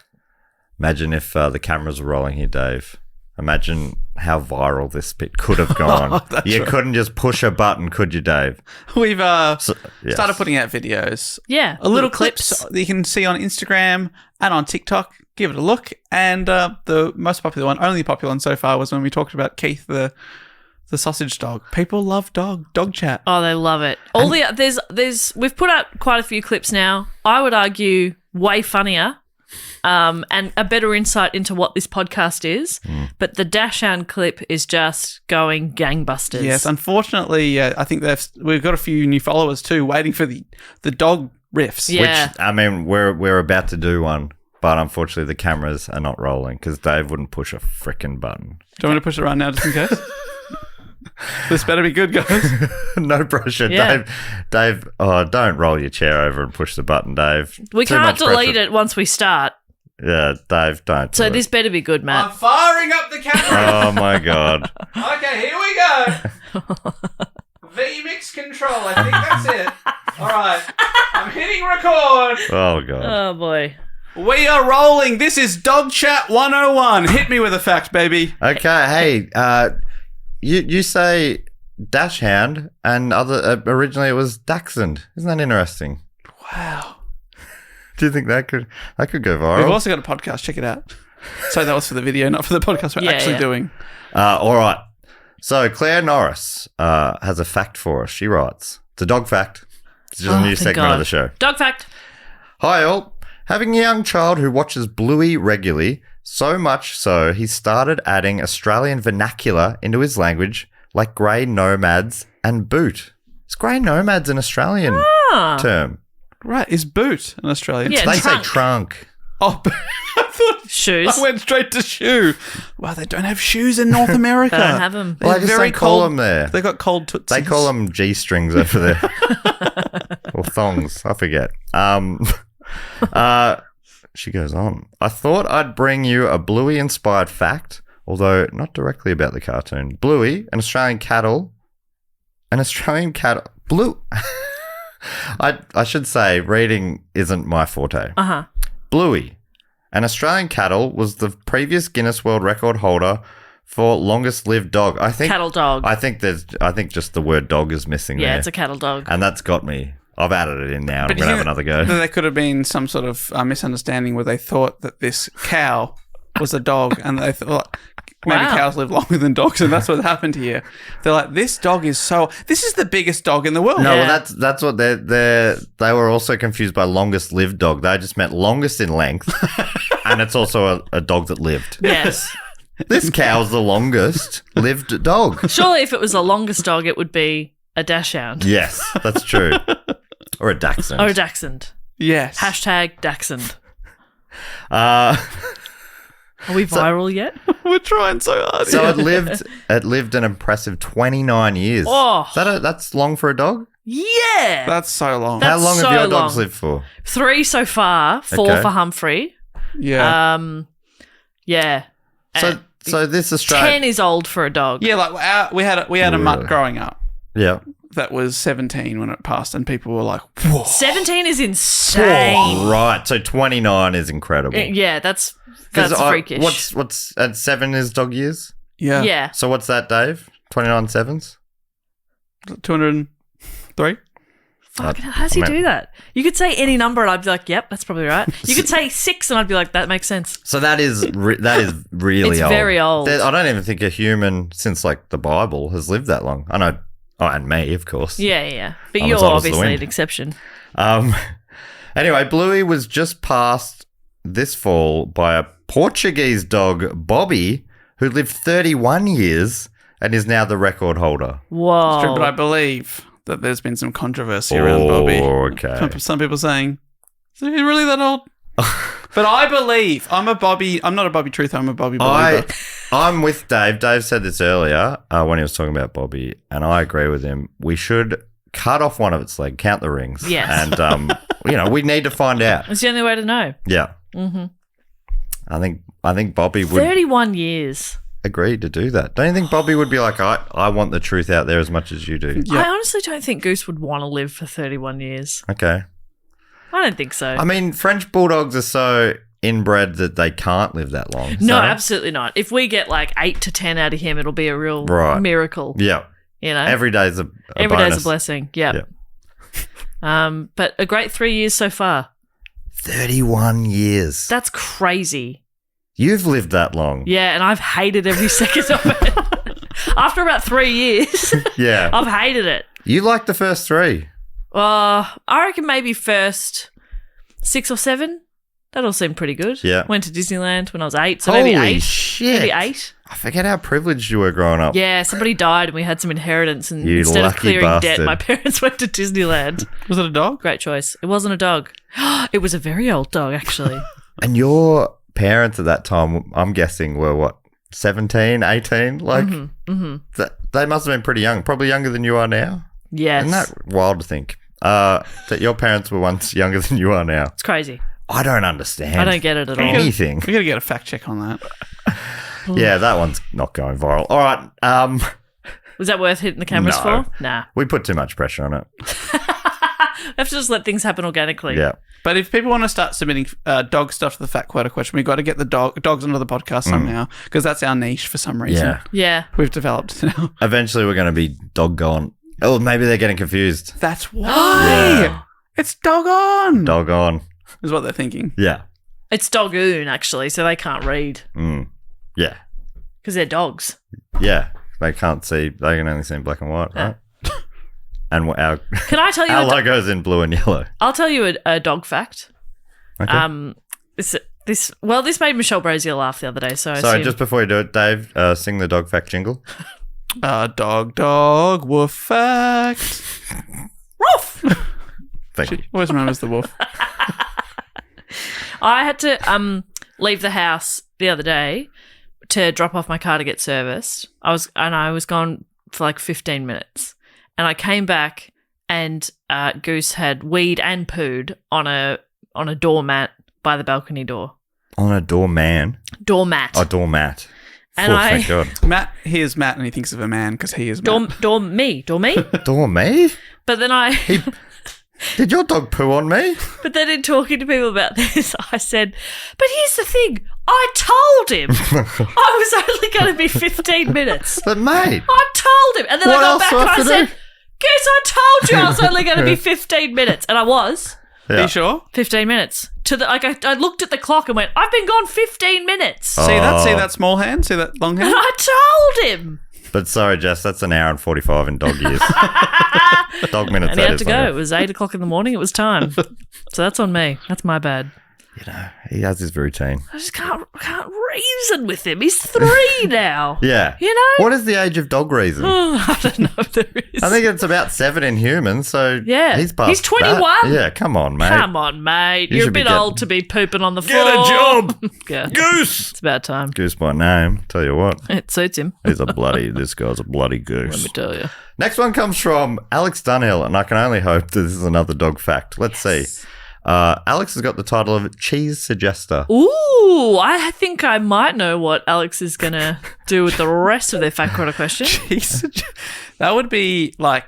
Imagine if the cameras were rolling here, Dave. Imagine how viral this bit could have gone. That's You right. couldn't just push a button, could you, Dave? We've Yes. started putting out videos. Yeah. Little clips that you can see on Instagram and on TikTok. Give it a look. And the most popular one, only popular one so far, was when we talked about Keith, the sausage dog. People love dog chat. Oh, they love it. We've put out quite a few clips now. I would argue way funnier, and a better insight into what this podcast is. But the Dachshund clip is just going gangbusters. Yes, unfortunately, I think we've got a few new followers too, waiting for the dog riffs. Yeah. Which, I mean, we're about to do one, but unfortunately the cameras are not rolling because Dave wouldn't push a frickin' button. Do you want me to push it right now just in case? This better be good, guys. No pressure, Yeah. Dave. Oh, don't roll your chair over and push the button, Dave. We Too can't much delete pressure. it once we start. Yeah, Dave, don't. So do this it. better be good, Matt. I'm firing up the camera. Oh my god. Okay, here we go. V-Mix control. I think that's it. All right. I'm hitting record. Oh god. Oh, boy. We are rolling. This is Dog Chat 101. Hit me with a fact, baby. Okay, hey, you say Dachshund, and originally it was Dachshund. Isn't that interesting? Wow. Do you think that could go We've viral? also got a podcast. Check it out. So that was for the video, not for the podcast we're actually doing. All right. So Claire Norris has a fact for us. She writes, "It's a dog fact. It's just a new thank segment God. of the show." Dog fact. Hi all. Having a young child who watches Bluey regularly, so much so he started adding Australian vernacular into his language, like grey nomads and boot. Is grey nomads an Australian term? Right. Is boot an Australian? Yeah. They Trunk. say trunk. Oh, I thought Shoes. I went straight to shoe. Wow, they don't have shoes in North America. They don't have them. They're Well, I just very don't call cold. them there. They got cold tootsies. They call them G-strings over there. Or thongs. I forget. She goes on. I thought I'd bring you a Bluey-inspired fact, although not directly about the cartoon. Bluey, an Australian cattle. Blue. I should say reading isn't my forte. Uh-huh. Bluey, an Australian cattle, was the previous Guinness World Record holder for longest lived dog. I think Cattle dog. I think just the word dog is missing Yeah, there. it's a cattle dog. And that's got me. I've added it in now. I'm But going to you have think another go. There could have been some sort of misunderstanding where they thought that this cow was a dog, and they thought maybe Wow. cows live longer than dogs, and that's what happened here. They're like, this dog is this is the biggest dog in the world. No, Yeah. well, that's what they were also confused by longest lived dog. They just meant longest in length, and it's also a dog that lived. Yes. This cow's the longest lived dog. Surely if it was the longest dog, it would be a Dachshund. Yes, that's true. Or a Dachshund. Or a Dachshund. Yes. Hashtag Dachshund. Uh, Are we viral yet? We're trying so hard. so it lived an impressive 29 years. Oh. That's long for a dog? Yeah. That's so long. That's How long so have your dogs long. lived for? 3 so far, 4 Okay. for Humphrey. Yeah. Yeah. So this Australian 10 is old for a dog. Yeah, like we had a mutt growing up Yeah. that was 17 when it passed, and people were like, whoa. 17 is insane. Right. So 29 is incredible. Yeah, that's 'Cause freakish. What's at 7 is dog years? Yeah. Yeah. So what's that, Dave? 29 sevens? 203? Fuck, how does he do that? You could say any number and I'd be like, yep, that's probably right. You could say 6 and I'd be like, that makes sense. So that is really It's old. very old. I don't even think a human since like the Bible has lived that long. I know Oh, and me, of course. Yeah. But I'm you're as old as the obviously wind. an exception. Anyway, Bluey was just passed this fall by a Portuguese dog, Bobby, who lived 31 years and is now the record holder. Whoa. It's true, but I believe that there's been some controversy around Bobby. Okay. Some people saying, is he really that old? But I believe I'm not a Bobby truther, I'm a Bobby believer. I'm with Dave. Dave said this earlier when he was talking about Bobby, and I agree with him. We should cut off one of its legs, count the rings. Yes. And, we need to find out. It's the only way to know. Yeah. Mm-hmm. I think Bobby would 31 years. agree to do that. Don't you think Bobby would be like, I want the truth out there as much as you do? Yeah. I honestly don't think Goose would want to live for 31 years. Okay. I don't think so. I mean, French Bulldogs are so inbred that they can't live that long. No, so- absolutely not. If we get like 8 to 10 out of him, it'll be a real Right. miracle. Yeah. You know? Every day's a Every bonus. day's a blessing. Yep. But a great 3 years so far. 31 years. That's crazy. You've lived that long. Yeah, and I've hated every second of it. After about 3 years, Yeah. I've hated it. You like the first 3. I reckon maybe first 6 or 7. That all seemed pretty good. Yeah. Went to Disneyland when I was 8, so Holy maybe 8. shit. Maybe 8. I forget how privileged you were growing up. Yeah, somebody died and we had some inheritance, and You instead of lucky clearing bastard. debt, my parents went to Disneyland. Was it a dog? Great choice. It wasn't a dog. It was a very old dog, actually. And your parents at that time, I'm guessing, were what, 17, 18? Like, they must have been pretty young. Probably younger than you are now. Yes. Isn't that wild to think? That your parents were once younger than you are now. It's crazy. I don't understand. I don't get it at all. anything. We got to get a fact check on that. Yeah, that one's not going viral. All right. Was that worth hitting the cameras No. for? Nah. We put too much pressure on it. We have to just let things happen organically. Yeah. But if people want to start submitting dog stuff to the Fat Quota question, we've got to get the dogs onto the podcast somehow, because that's our niche for some reason. Yeah. Yeah. We've developed now. Eventually, we're going to be dog gone. Oh, maybe they're getting confused. That's why. Yeah. It's dog on, Dog on. is what they're thinking. Yeah. It's Dogoon, actually, so they can't read Yeah. because they're dogs. Yeah. They can't see. They can only see in black and white, right? And our Can I tell you? our logo's in blue and yellow. I'll tell you a dog fact. Okay. This made Michelle Brazier laugh the other day. So I Sorry, assume- just before you do it, Dave, sing the dog fact jingle. Dog, woof fact. Woof! Thank you. She always remembers the wolf. I had to leave the house the other day to drop off my car to get serviced. I was gone for like 15 minutes, and I came back and Goose had weed and pooed on a doormat by the balcony door. On a doorman. Doormat. Oh, doormat. And Thank God. Matt hears Matt and he thinks of a man because he is Matt. Door me. Dorme? But then Did your dog poo on me? But then in talking to people about this, I said, but here's the thing. I told him I was only going to be 15 minutes. But mate. I told him. And then What I got else back do I and I have to said, do? Goose, I told you I was only going to be 15 minutes. And I was. Are you sure? 15 minutes. I looked at the clock and went, I've been gone 15 minutes. See that small hand? See that long hand? And I told him. But sorry, Jess, that's an hour and 45 in dog years. Dog minutes, And he that had is. to go. Like It was 8 o'clock in the morning. It was time. So that's on me. That's my bad. you know, he has his routine. I just can't reason with him. He's 3 now. Yeah. You know? What is the age of dog reason? I don't know if there is. I think it's about 7 in humans, so Yeah. he's past He's 21. that. Yeah, come on, mate. Come on, mate. You You're a should be bit old to be pooping on the floor. Get a job! Yeah. Goose! It's about time. Goose by name, tell you what. It suits him. This guy's a bloody Let goose. me tell you. Next one comes from Alex Dunhill, and I can only hope that this is another dog fact. Let's see. Alex has got the title of Cheese Suggester. Ooh, I think I might know what Alex is going to do with the rest of their fact quarter question. Jeez. That would be like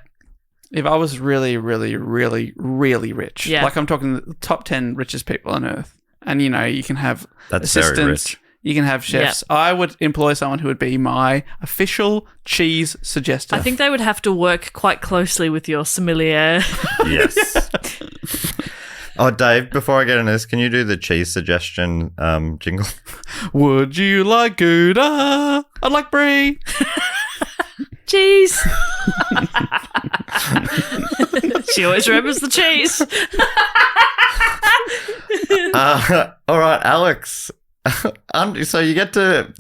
if I was really, really, really, really rich. Yeah. Like I'm talking the top 10 richest people on earth. And, you know, you can have That's very assistants. rich. You can have chefs. I would employ someone who would be my official cheese suggester. I think they would have to work quite closely with your sommelier. Yes. Oh, Dave, before I get into this, can you do the cheese suggestion jingle? Would you like Gouda? I'd like brie. Cheese. She always remembers the cheese. All right, Alex. So you get to,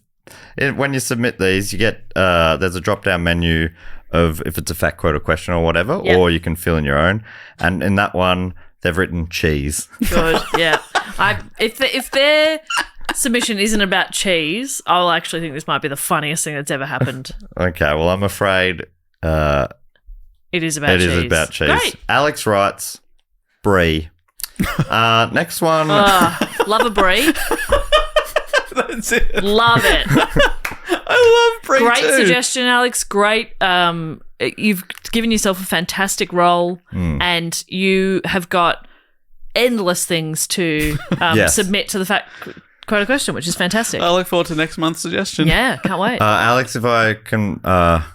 when you submit these, you get, there's a drop-down menu of if it's a fact, quote, or question or whatever, Yep. or you can fill in your own. And in that one, they've written cheese. Good, yeah. If their submission isn't about cheese, I'll actually think this might be the funniest thing that's ever happened. Okay, well, I'm afraid It is about it cheese. is about cheese. Great. Alex writes, brie. Next one. Love a brie. That's it. Love it. I love brie Great too. suggestion, Alex. Great. You've given yourself a fantastic role, and you have got endless things to Yes. submit to the fact quote a question, which is fantastic. I look forward to next month's suggestion. Yeah, can't wait. Alex, if I can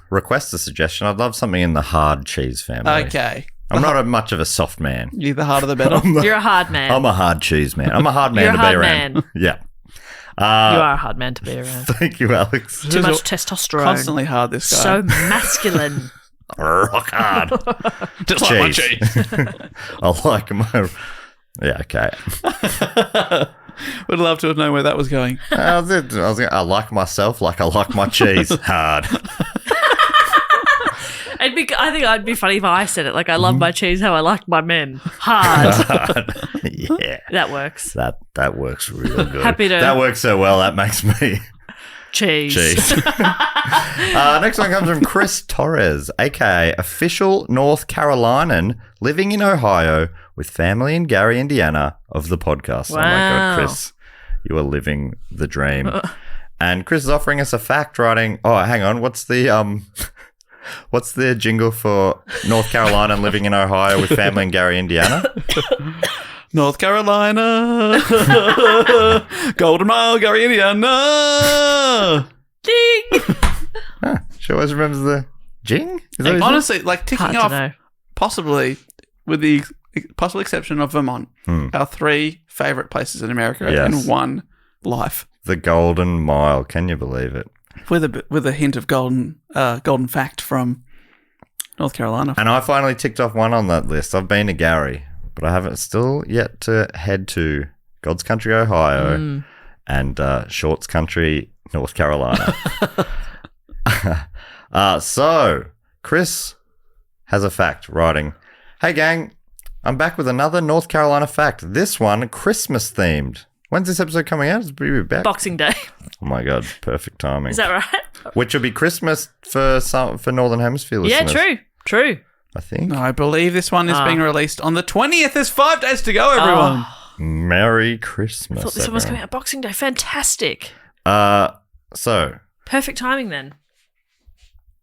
request a suggestion, I'd love something in the hard cheese family. Okay. I'm not much of a soft man. You the harder the better. You're a hard man. I'm a hard cheese man. I'm a hard man You're a to be hard around. man. Yeah. You are a hard man to be around. Thank you, Alex. Too much testosterone. Constantly hard, this guy. So masculine. Rock hard. Just like my cheese. cheese. I like my. Yeah, okay. Would love to have known where that was going. I like myself like I like my cheese hard. I think I'd be funny if I said it. Like, I love my cheese how I like my men. Hard. Yeah. That works. That works real good. Happy to- That works so well. That makes me Cheese. cheese. Next one comes from Chris Torres, aka official North Carolinian living in Ohio with family in Gary, Indiana of the podcast. Oh my Wow. God, Chris, you are living the dream. And Chris is offering us a fact, writing. Oh, hang on. What's the jingle for North Carolina living in Ohio with family in Gary, Indiana? North Carolina. Golden Mile, Gary, Indiana. Ding. She always remembers the jing. Is that what he said? Honestly, like ticking Hard to off, know. possibly, with the possible exception of Vermont, our 3 favourite places in America Yes. in one life. The Golden Mile. Can you believe it? With a hint of golden fact from North Carolina. And I finally ticked off one on that list. I've been to Gary, but I haven't still yet to head to God's Country, Ohio, and Shorts Country, North Carolina. So Chris has a fact writing, "Hey gang, I'm back with another North Carolina fact. This one Christmas themed. When's this episode coming out? It's pretty back. Boxing Day. Oh my God, perfect timing. Is that right? Which will be Christmas for Northern Hemisphere Yeah, listeners. true. I think. No, I believe this one is being released on the 20th. There's 5 days to go, everyone. Merry Christmas. I thought this one was coming everyone. out Boxing Day. Fantastic. So Perfect timing then.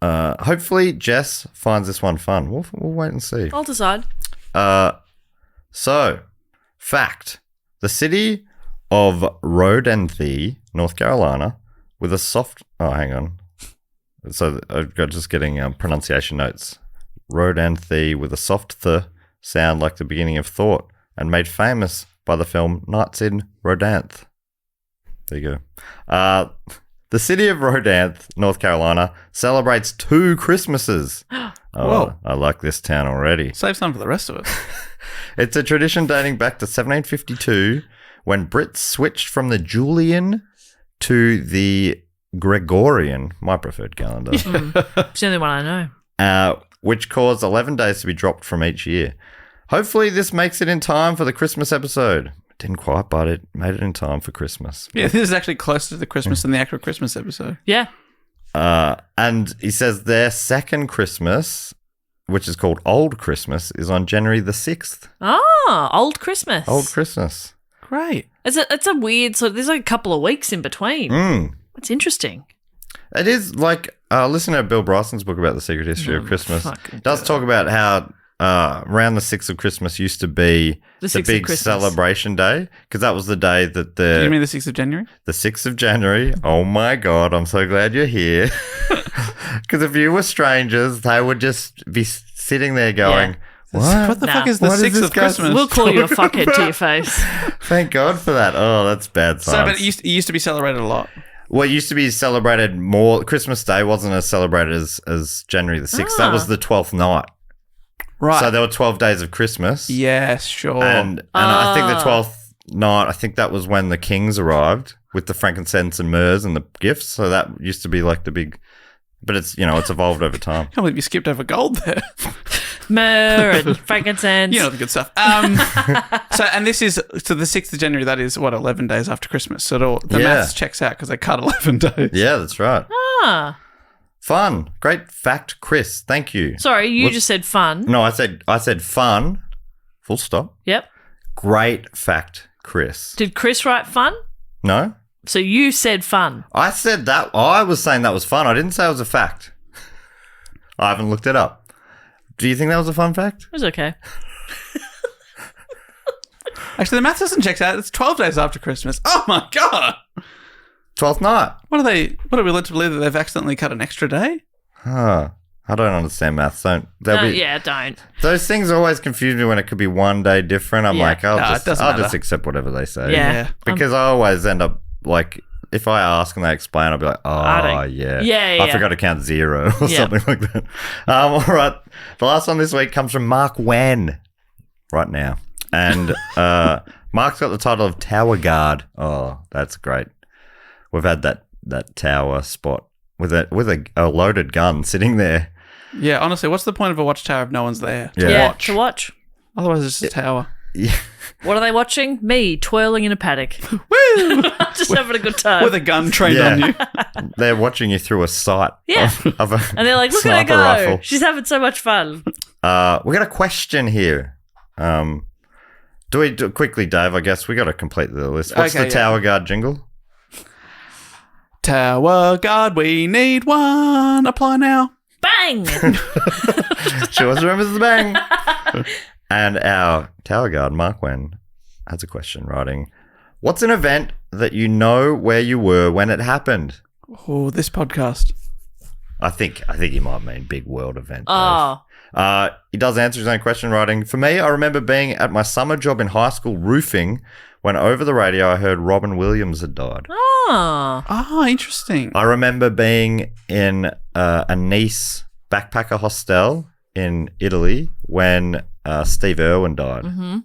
hopefully Jess finds this one fun. We'll wait and see. I'll decide. So fact: the city of Rodanthe, North Carolina, with a soft. Oh, hang on. So I've got just getting pronunciation notes. Rodanthe with a soft th sound like the beginning of thought, and made famous by the film Nights in Rodanthe. There you go. The city of Rodanthe, North Carolina, celebrates 2 Christmases. Whoa. I like this town already. Save some for the rest of us. It's a tradition dating back to 1752 when Brits switched from the Julian to the Gregorian, my preferred calendar, It's the only one I know. which caused 11 days to be dropped from each year. Hopefully this makes it in time for the Christmas episode. Didn't quite, but it made it in time for Christmas. Yeah, this is actually closer to the Christmas than the actual Christmas episode. Yeah. And he says their second Christmas, which is called Old Christmas, is on January the 6th. Ah, Old Christmas. Old Christmas. Great. It's a weird sort of, there's like a couple of weeks in between. It's interesting. It is like, listen to Bill Bryson's book about the secret history of Christmas. fucking Does talk about how around the 6th of Christmas used to be The the 6th of big Christmas. celebration day, because that was the day that Do you mean the 6th of January? the 6th of January. Oh my God, I'm so glad you're here. Because if you were strangers, they would just be sitting there going, What the Nah. fuck is the What is 6th this of guy- Christmas? We'll call you a fuckhead to your face. Thank God for that. Oh, that's bad So, science. but it used to be celebrated a lot. Well, it used to be celebrated more. Christmas Day wasn't as celebrated as January the 6th. That was the 12th night. Right. So there were 12 days of Christmas. Yes, sure. And I think the 12th night, I think that was when the kings arrived with the frankincense and myrrhs and the gifts. So that used to be like the big, but it's, it's evolved over time. I can't believe you skipped over gold there. Myrrh and frankincense. You know the good stuff. And this is, so the 6th of January, that is, 11 days after Christmas. So the maths checks out because they cut 11 days. Yeah, that's right. Ah. Fun. Great fact, Chris. Thank you. Sorry, you just said fun. No, I said fun. Full stop. Yep. Great fact, Chris. Did Chris write fun? No? So you said fun. I said that. I was saying that was fun. I didn't say it was a fact. I haven't looked it up. Do you think that was a fun fact? It was okay. Actually, the math doesn't check out. It's 12 days after Christmas. Oh, my God. 12th night. What are we led to believe that they've accidentally cut an extra day? Huh. I don't understand maths. Don't. Those things always confuse me when it could be one day different. I'm like, I'll just accept whatever they say. Yeah. Because I always end up like, if I ask and they explain, I'll be like, I forgot to count 0 or something like that. All right. The last one this week comes from Mark Wan right now. And Mark's got the title of Tower Guard. Oh, that's great. We've had that tower spot with a loaded gun sitting there. Yeah, honestly, what's the point of a watchtower if no one's there To watch. Otherwise, it's just a tower. Yeah. What are they watching? Me twirling in a paddock. Woo! Just having a good time. With a gun trained on you. They're watching you through a sight. Yeah. Of a And they're like, look at her sniper go. rifle. She's having so much fun. We got a question here. Do we quickly, Dave? I guess we got to complete the list. What's the Tower Guard jingle? Tower Guard, we need one. Apply now. Bang! She always remembers the bang. And our Tower Guard, Mark Wen, has a question writing, what's an event that you know where you were when it happened? Oh, this podcast. I think he might mean big world event. Oh. He does answer his own question writing, for me, I remember being at my summer job in high school roofing when over the radio I heard Robin Williams had died. Oh. Interesting. I remember being in a Nice backpacker hostel in Italy when Steve Irwin died. Mm-hmm.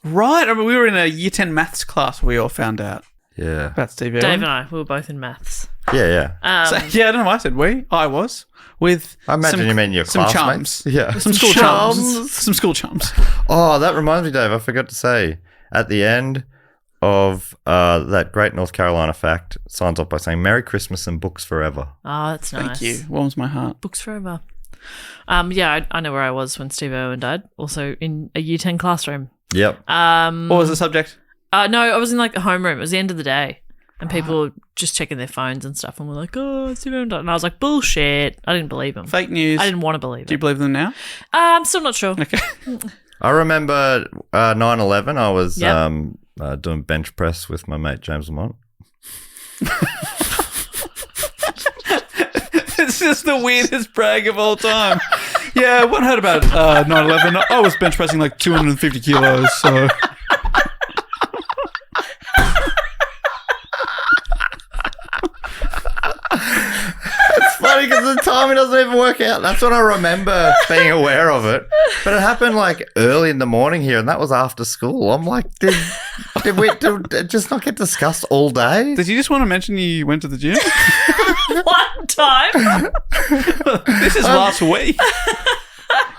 Right. I mean, we were in a year 10 maths class where we all found out about Steve Irwin. Dave and I, we were both in maths. Yeah. I don't know why I said we. I was. With I imagine you mean your classmates. Chums. Yeah. Some school chums. Some school chums. Oh, that reminds me, Dave. I forgot to say, at the end of that great North Carolina fact, signs off by saying, Merry Christmas and books forever. Oh, that's nice. Thank you. Warms my heart. Books forever. I know where I was when Steve Irwin died. Also in a year 10 classroom. Yep. What was the subject? No, I was in like a homeroom. It was the end of the day. And people were just checking their phones and stuff and were like, oh, Steve Irwin died. And I was like, bullshit. I didn't believe him. Fake news. I didn't want to believe it. Do you believe them now? I'm still not sure. Okay. I remember 9/11. I was doing bench press with my mate James Lamont. It's just the weirdest brag of all time. Yeah, what heard about 9/11? I was bench pressing like 250 kilos, so... Funny because the timing doesn't even work out. That's when I remember being aware of it. But it happened like early in the morning here, and that was after school. I'm like, did it just not get discussed all day? Did you just want to mention you went to the gym? One time. This is last week.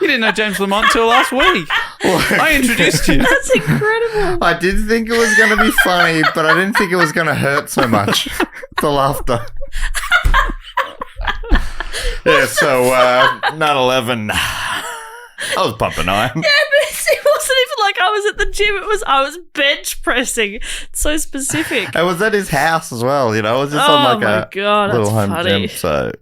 You didn't know James Lamont until last week. I introduced you. That's incredible. I did think it was going to be funny, but I didn't think it was going to hurt so much. The laughter. Yeah, so 9/11. I was pumping iron. Yeah, but it wasn't even like I was at the gym. I was bench pressing. It's so specific. It was at his house as well, you know. It was just on like a little home gym. So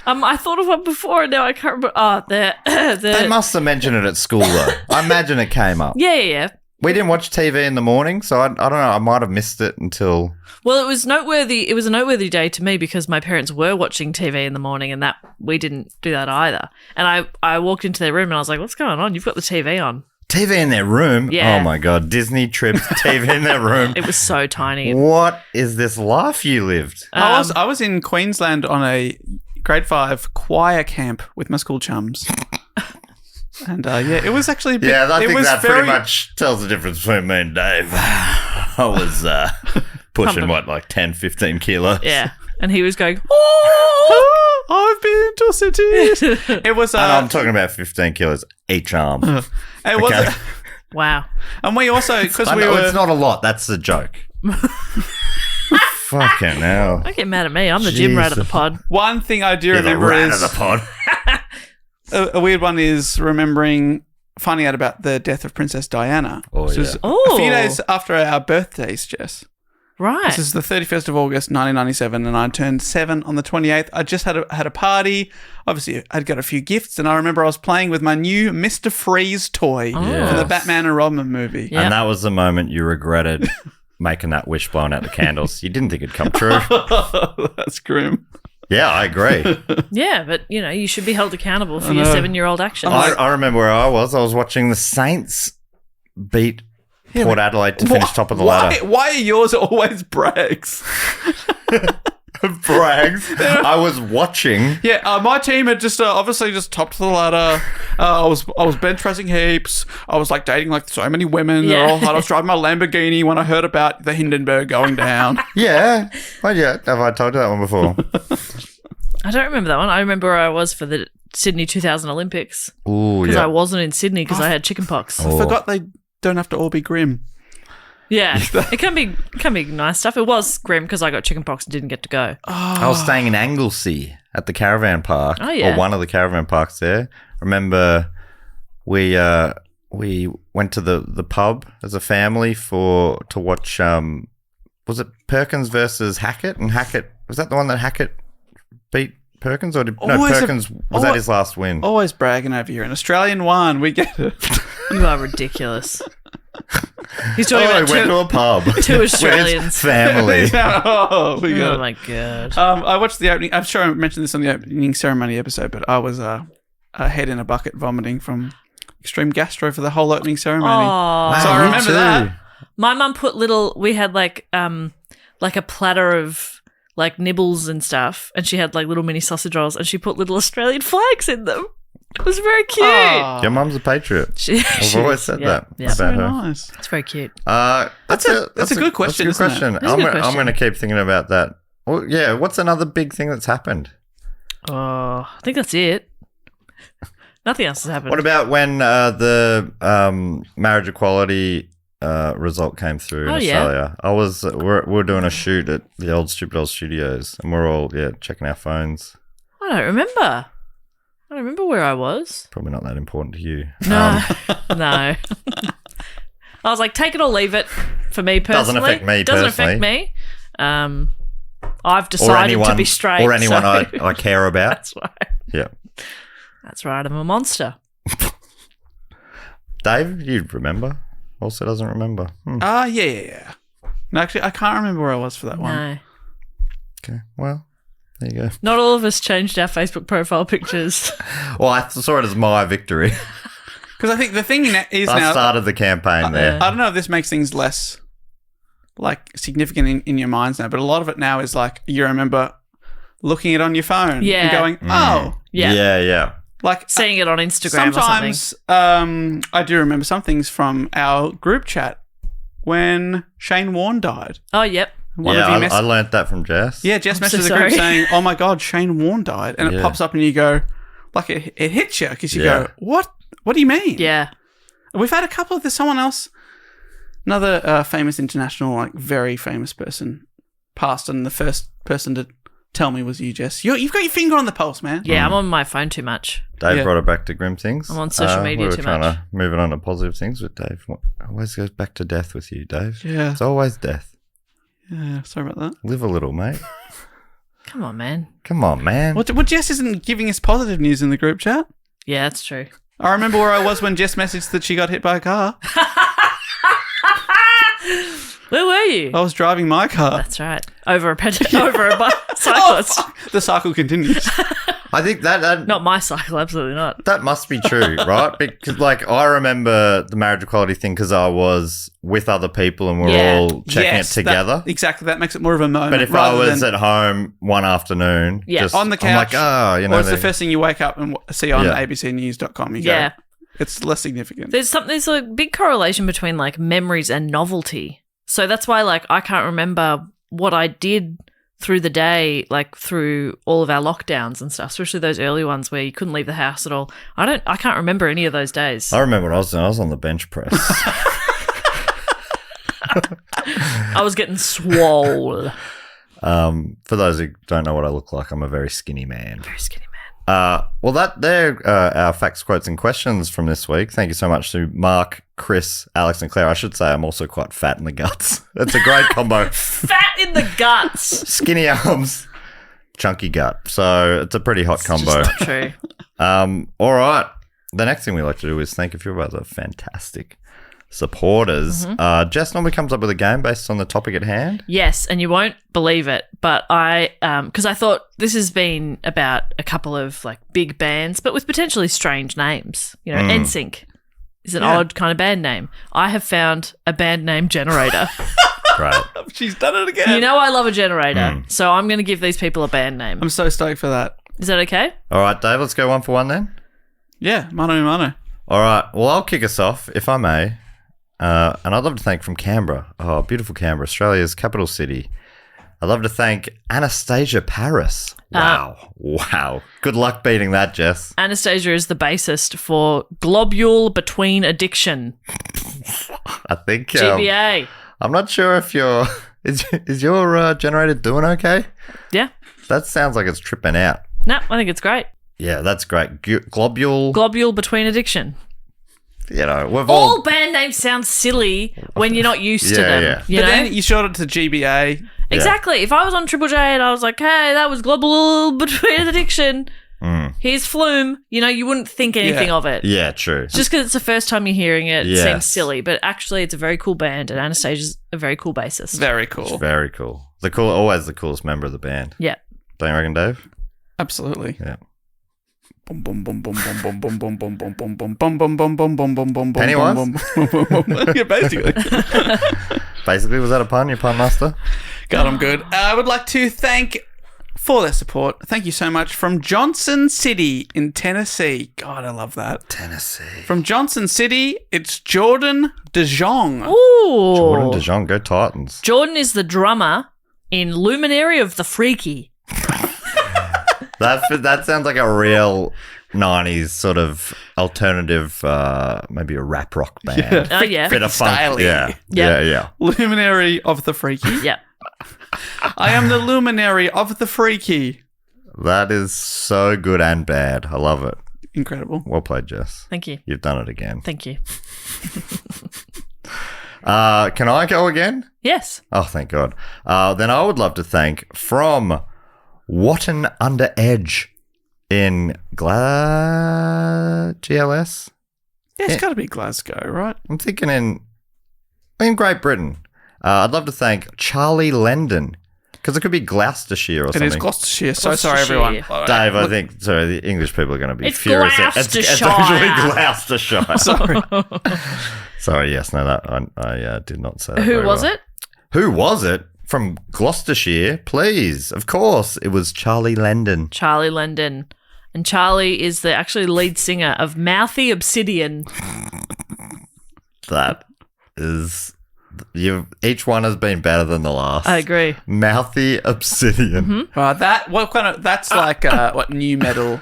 I thought of one before and now I can't remember. Oh, they must have mentioned it at school though. I imagine it came up. Yeah. We didn't watch TV in the morning, so I don't know. I might have missed it until. Well, it was noteworthy. It was a noteworthy day to me because my parents were watching TV in the morning, and that we didn't do that either. And I walked into their room and I was like, "What's going on? You've got the TV on." TV in their room? Yeah. Oh my god, Disney trips, TV in their room. It was so tiny. What is this life you lived? I was in Queensland on a grade 5 choir camp with my school chums. And it was actually a bit, Yeah, I it think was that very, pretty much tells the difference between me and Dave. I was pushing, like 10, 15 kilos. Yeah. And he was going, oh! I've been to cities. It was. And I'm talking about 15 kilos each arm. It was. Okay. Wow. And we also, because I we know were. it's not a lot. That's the joke. Fucking hell. Don't get mad at me. I'm the gym rat of the pod. One thing I do You're the remember rat is of the pod. a weird one is finding out about the death of Princess Diana. Oh, This was yeah. Oh. a few days after our birthdays, Jess. Right. This is the 31st of August, 1997, and I turned 7 on the 28th. I just had a party. Obviously, I'd got a few gifts, and I remember I was playing with my new Mr. Freeze toy from the Yes. Batman and Robin movie. Yeah. And that was the moment you regretted making that wish blowing out the candles. You didn't think it'd come true. That's grim. Yeah, I agree. Yeah, but you should be held accountable for I your know. 7-year-old actions. I remember where I was. I was watching the Saints beat Port Adelaide to finish top of the ladder. Why are yours always brags? Brags. I was watching. Yeah, my team had just obviously just topped the ladder. I was bench pressing heaps. I was like dating like so many women. Yeah. They're all hot. I was driving my Lamborghini when I heard about the Hindenburg going down. Yeah. Well, yeah. Have I told you that one before? I don't remember that one. I remember where I was for the Sydney 2000 Olympics Ooh, because I yeah. wasn't in Sydney because I had chickenpox. I forgot they don't have to all be grim. Yeah, it can be nice stuff. It was grim because I got chickenpox and didn't get to go. I was staying in Anglesey at the caravan park. Oh, yeah. Or one of the caravan parks there. Remember we went to the pub as a family to watch was it Perkins versus Hackett? And Hackett, was that the one that Hackett beat Perkins? Or Perkins was that his last win? Always bragging over here. An Australian won. We get it. You are ridiculous. He's talking He about went to a pub. two with his Australians. family. We got Oh it. my god. I watched the opening. I'm sure I mentioned this on the opening ceremony episode, but I was a head in a bucket vomiting from extreme gastro for the whole opening ceremony. Oh, So I Me remember too. that. my mum put we had like a platter of like nibbles and stuff, and she had like little mini sausage rolls, and she put little Australian flags in them. It was very cute. Oh, Your mum's a patriot. I've always said that Yeah. about so her. nice. It's very cute. That's a good question, That's a good isn't question. it? That's a good question. I'm going to keep thinking about that. Well, yeah. What's another big thing that's happened? Oh, I think that's it. Nothing else has happened. What about when the marriage equality result came through in Oh, yeah. Australia? We're doing a shoot at the old Stupid Old Studios, and we're all checking our phones. I don't remember. I don't remember where I was. Probably not that important to you. No, no. I was like, take it or leave it. For me personally, Doesn't affect me Doesn't personally. affect me. I've Or decided anyone, to be straight. or anyone so- I care about. That's right. Yeah, That's right. I'm a monster. Dave, you remember? Also doesn't remember. Yeah. No, actually, I can't remember where I was for that one. No, Okay, well, there you go. not all of us changed our Facebook profile pictures. Well, I saw it as my victory. Because I think the thing is I now, started the campaign there. I don't know if this makes things less like significant in your minds now, but a lot of it now is like you remember looking it on your phone Yeah. and going, oh, Yeah. Yeah. like Seeing it on Instagram sometimes I do remember some things from our group chat when Shane Warne died. or something. Oh, yep. One Yeah, of you I learnt that from Jess. Yeah, Jess I'm so messaged the group sorry. saying, "Oh my God, Shane Warne died," and it Yeah. pops up, and you go, like it hits you because you Yeah. go, "What? What do you mean?" Yeah. We've had a couple of there's someone else, another famous international, like very famous person, passed, and the first person to tell me was you, Jess. You've got your finger on the pulse, man. Yeah, I'm on my phone too much. Dave Yeah. brought it back to grim things. I'm on social media we were too trying much. to move it on to positive things with Dave. It always goes back to death with you, Dave. Yeah. It's always death. Yeah, sorry about that. Live a little, mate. Come on, man. Come on, man. Well, Jess isn't giving us positive news in the group chat. Yeah, that's true. I remember where I was when Jess messaged that she got hit by a car. Where were you? I was driving my car. That's right. Over a cyclist. The cycle continues. I think that Not my cycle, absolutely not. that must be true, right? Because like I remember the marriage equality thing because I was with other people and we're Yeah. all checking it together. Exactly. That makes it more of a moment. But if I rather was than at home one afternoon, Yeah. just on the I'm like, couch, oh, you know, or it's the first thing you wake up and see on Yeah. abcnews.com. You Yeah. go, It's less significant. There's a big correlation between like memories and novelty. So that's why like I can't remember what I did through the day, like through all of our lockdowns and stuff, especially those early ones where you couldn't leave the house at all. I can't remember any of those days. I remember what I was doing. I was on the bench press. I was getting swole. For those who don't know what I look like, I'm a very skinny man. Very skinny man. Well, they're our facts, quotes, and questions from this week. Thank you so much to Mark, Chris, Alex, and Claire. I should say I'm also quite fat in the guts. That's a great combo. Fat in the guts. Skinny arms, chunky gut. So it's a pretty hot combo. Just not true. All right. The next thing we like to do is thank a few of our fantastic supporters. Jess normally comes up with a game based on the topic at hand. Yes, and you won't believe it, but because I thought this has been about a couple of like big bands, but with potentially strange names. You know, NSYNC is an odd kind of band name. I have found a band name generator. Great. She's done it again. You know I love a generator, so I'm going to give these people a band name. I'm so stoked for that. Is that okay? All right, Dave, let's go one for one then. Yeah, mano. All right. Well, I'll kick us off, if I may. And I'd love to thank from Canberra. Oh, beautiful Canberra, Australia's capital city. I'd love to thank Anastasia Paris. Wow. Good luck beating that, Jess. Anastasia is the bassist for Globule Between Addiction. I think... GBA. I'm not sure if your... Is your generator doing okay? Yeah. That sounds like it's tripping out. No, I think it's great. Yeah, that's great. Globule... Globule Between Addiction. You know, we've all band names sound silly when you're not used to them. Yeah. You But know? then you short it to GBA. Exactly. If I was on Triple J and I was like, hey, that was Globule Between Addiction, here's Flume, you know, you wouldn't think anything of it. Yeah, true. Just because it's the first time you're hearing it, it Yes. seems silly. But actually, it's a very cool band, and Anastasia's a very cool bassist. Very cool. Very cool. Always the coolest member of the band. Yeah. Don't you reckon, Dave? Absolutely. Yeah. Pennywise? Yeah, basically. Basically, was that a pun? You pun master? God, I'm good. I would like to thank for their support. Thank you so much from Johnson City in Tennessee. God, I love that. Tennessee. From Johnson City, it's Jordan DeJong. Ooh. Jordan DeJong, go Titans. Jordan is the drummer in Luminary of the Freaky. That sounds like a real 90s sort of alternative, maybe a rap rock band. Oh, yeah. Bit of funk. Styly. Yeah. Luminary of the Freaky. Yeah. I am the luminary of the Freaky. That is so good and bad. I love it. Incredible. Well played, Jess. Thank you. You've done it again. Thank you. Can I go again? Yes. Oh, thank God. Then I would love to thank from Wotton Under Edge in GLS. Yeah, it's got to be Glasgow, right? I'm thinking in Great Britain. I'd love to thank Charlie Lendon because it could be Gloucestershire or It something. is Gloucestershire. So sorry, everyone. Gloucestershire. Dave, I think the English people are going to be It's furious. Gloucestershire. It's actually Gloucestershire. Sorry. Sorry, yes, no, that I did not say that. Who very was well. it? Who was it? From Gloucestershire, please. Of course, it was Charlie Lendon. Charlie Lendon. And Charlie is the actually lead singer of Mouthy Obsidian. That is... each one has been better than the last. I agree. Mouthy Obsidian. That's like what new metal?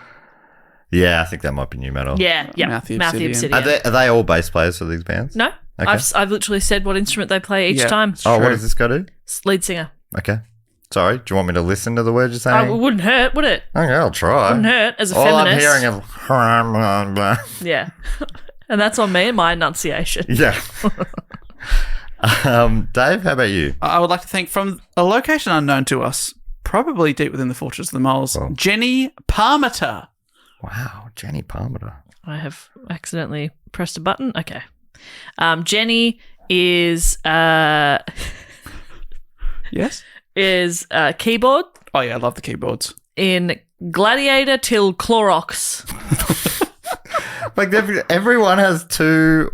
Yeah, I think that might be new metal. Yeah. Mouthy Mouthy Obsidian. Obsidian. Are they all bass players for these bands? No. Okay. I've literally said what instrument they play each Yeah. time. Oh, what True. does this guy do? Lead singer. Okay. Sorry, do you want me to listen to the words you're saying? It wouldn't hurt, would it? Okay, I'll try. Wouldn't hurt as a All feminist. I'm hearing is... Yeah. And that's on me and my enunciation. Yeah. Dave, how about you? I would like to thank from a location unknown to us, probably deep within the Fortress of the Moles, Jenny Parmiter. Wow, Jenny Parmiter. I have accidentally pressed a button. Okay. Jenny is Yes? keyboard Oh, yeah, I love the keyboards. in Gladiator till Clorox. Like everyone has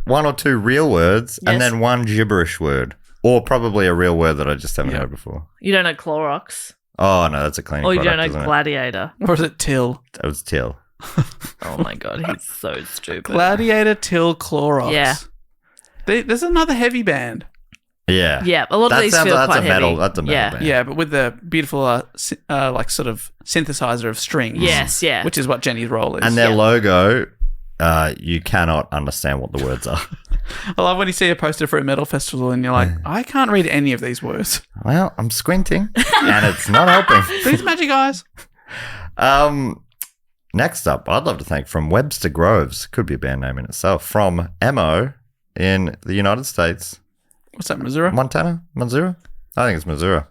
one or two real words Yes. and then one gibberish word. Or probably a real word that I just haven't Yeah. heard before. You don't know Clorox. Oh, no, that's a cleaning Or you product, don't know isn't it? Gladiator. Or is it Till? It was Till. Oh my God, he's so stupid. Gladiator Till Clorox. Yeah. There's another heavy band. Yeah. Yeah, a lot of these feel that's quite a metal. heavy. That's a metal Yeah. band. Yeah, but with the beautiful, like sort of synthesizer of strings. Yes, yeah. Which is what Jenny's role is. And their logo, you cannot understand what the words are. I love when you see a poster for a metal festival and you're like, I can't read any of these words. Well, I'm squinting, and it's not helping. These magic eyes. Next up, I'd love to thank from Webster Groves, could be a band name in itself, from Mo in the United States. What's that, Missouri? Montana? Missouri? I think it's Missouri.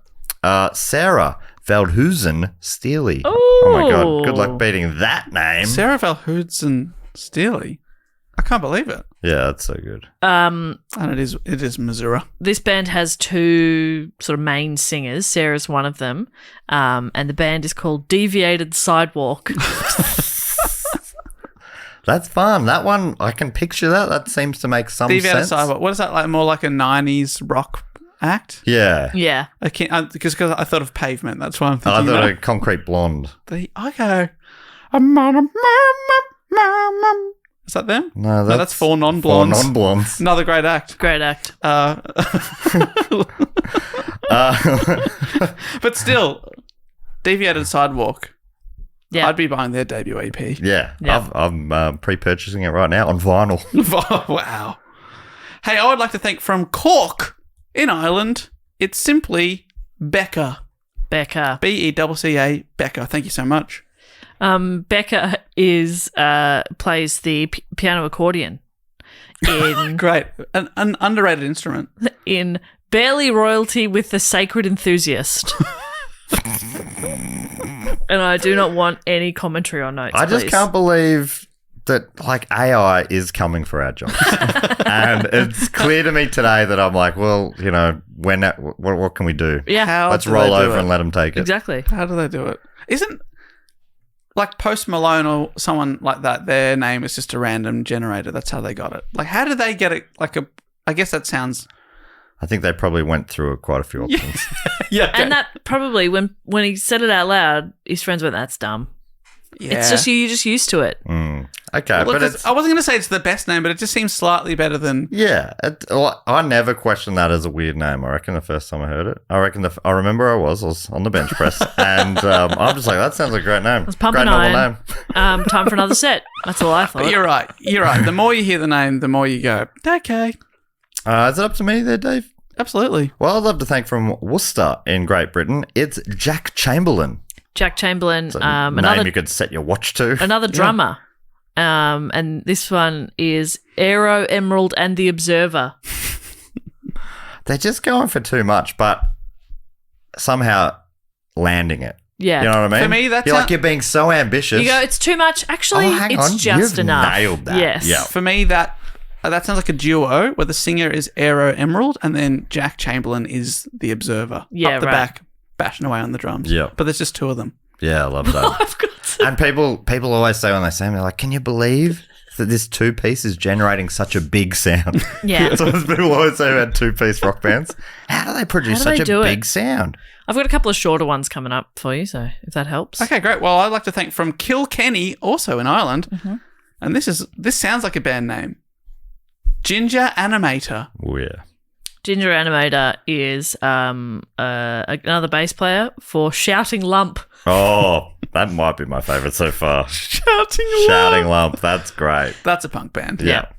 Sarah Veldhusen Steely. Oh my God. Good luck beating that name. Sarah Valhoudsen Steely. I can't believe it. Yeah, that's so good. And it is Missouri. This band has two sort of main singers. Sarah's one of them. And the band is called Deviated Sidewalk. That's fun. That one, I can picture that. That seems to make some Deviated sense. Sidewalk. What is that, like more like a 90s rock act? Yeah. Yeah. I can't, because I thought of Pavement. That's why I'm I thinking thought about a Concrete Blonde. Okay. Is that them? No, that's Four Non-Blondes. Four Non-Blondes. Another great act. Great act. But still, Deviated Sidewalk. Yeah. I'd be buying their debut EP. Yeah. Yeah. I'm pre-purchasing it right now on vinyl. Wow. Hey, I would like to thank from Cork in Ireland. It's simply Becca. Becca. Becca. Becca. Thank you so much. Becca is plays the piano accordion in Great. An underrated instrument. in Barely Royalty with the Sacred Enthusiast. And I do not want any commentary or notes. I just please. can't believe that like AI is coming for our jobs. And it's clear to me today that I'm like, well, you know, what can we do? Yeah, How Let's do roll they do over it? and let them take it. exactly. How do they do it? Isn't like Post Malone or someone like that, their name is just a random generator. That's how they got it. Like, how did they get it? I guess that sounds... I think they probably went through quite a few options. Yeah. And that probably when he said it out loud, his friends went, "That's dumb." Yeah. It's just you're just used to it. Okay, Look, but it's... I wasn't going to say it's the best name, but it just seems slightly better than... Yeah, I never questioned that as a weird name. I reckon the first time I heard it, I remember I was on the bench press, and I'm just like, that sounds like a great name. It's pumping great novel iron. name. Time for another set. That's all I But thought. you're right. The more you hear the name, the more you go, okay. Is it up to me there, Dave? Absolutely. Well, I'd love to thank from Worcester in Great Britain. It's Jack Chamberlain. Jack Chamberlain, It's a name you could set your watch to. another drummer. And this one is Aero, Emerald, and the Observer. They're just going for too much, but somehow landing it. Yeah. You know what I mean? For me, that's you're how- like, you're being so ambitious. You go, it's too much. Actually, hang it's on. just You've enough. nailed that. Yes. Yeah. For me, that sounds like a duo where the singer is Aero Emerald and then Jack Chamberlain is the observer. Yeah, up the right. back, bashing away on the drums. Yeah. But there's just two of them. Yeah, I love that. I've got to- And people always say when they say them, they're like, can you believe that this two-piece is generating such a big sound? Yeah. So people always say about two-piece rock bands. How do they produce How do they such do a it? big sound? I've got a couple of shorter ones coming up for you, so if that helps. Okay, great. Well, I'd like to thank from Kilkenny, also in Ireland. Mm-hmm. And this sounds like a band name. Ginger Animator. Oh, yeah. Ginger Animator is another bass player for Shouting Lump. Oh, that might be my favourite so far. Shouting Lump. That's great. That's a punk band. Yeah.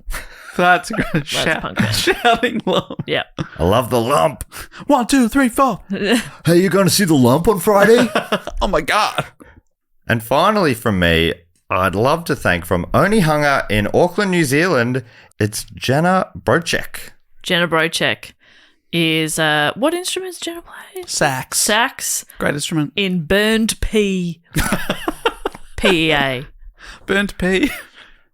That's a great a punk band. Shouting Lump. Yeah. I love the lump. 1, 2, 3, 4. Hey, you going to see the lump on Friday? Oh my God. And finally from me, I'd love to thank from Only Hunger in Auckland, New Zealand, it's Jenna Brocek. Jenna Brocek is what instruments Jenna plays? Sax. Sax Great instrument. in Burned Pea. PEA. Burnt pea.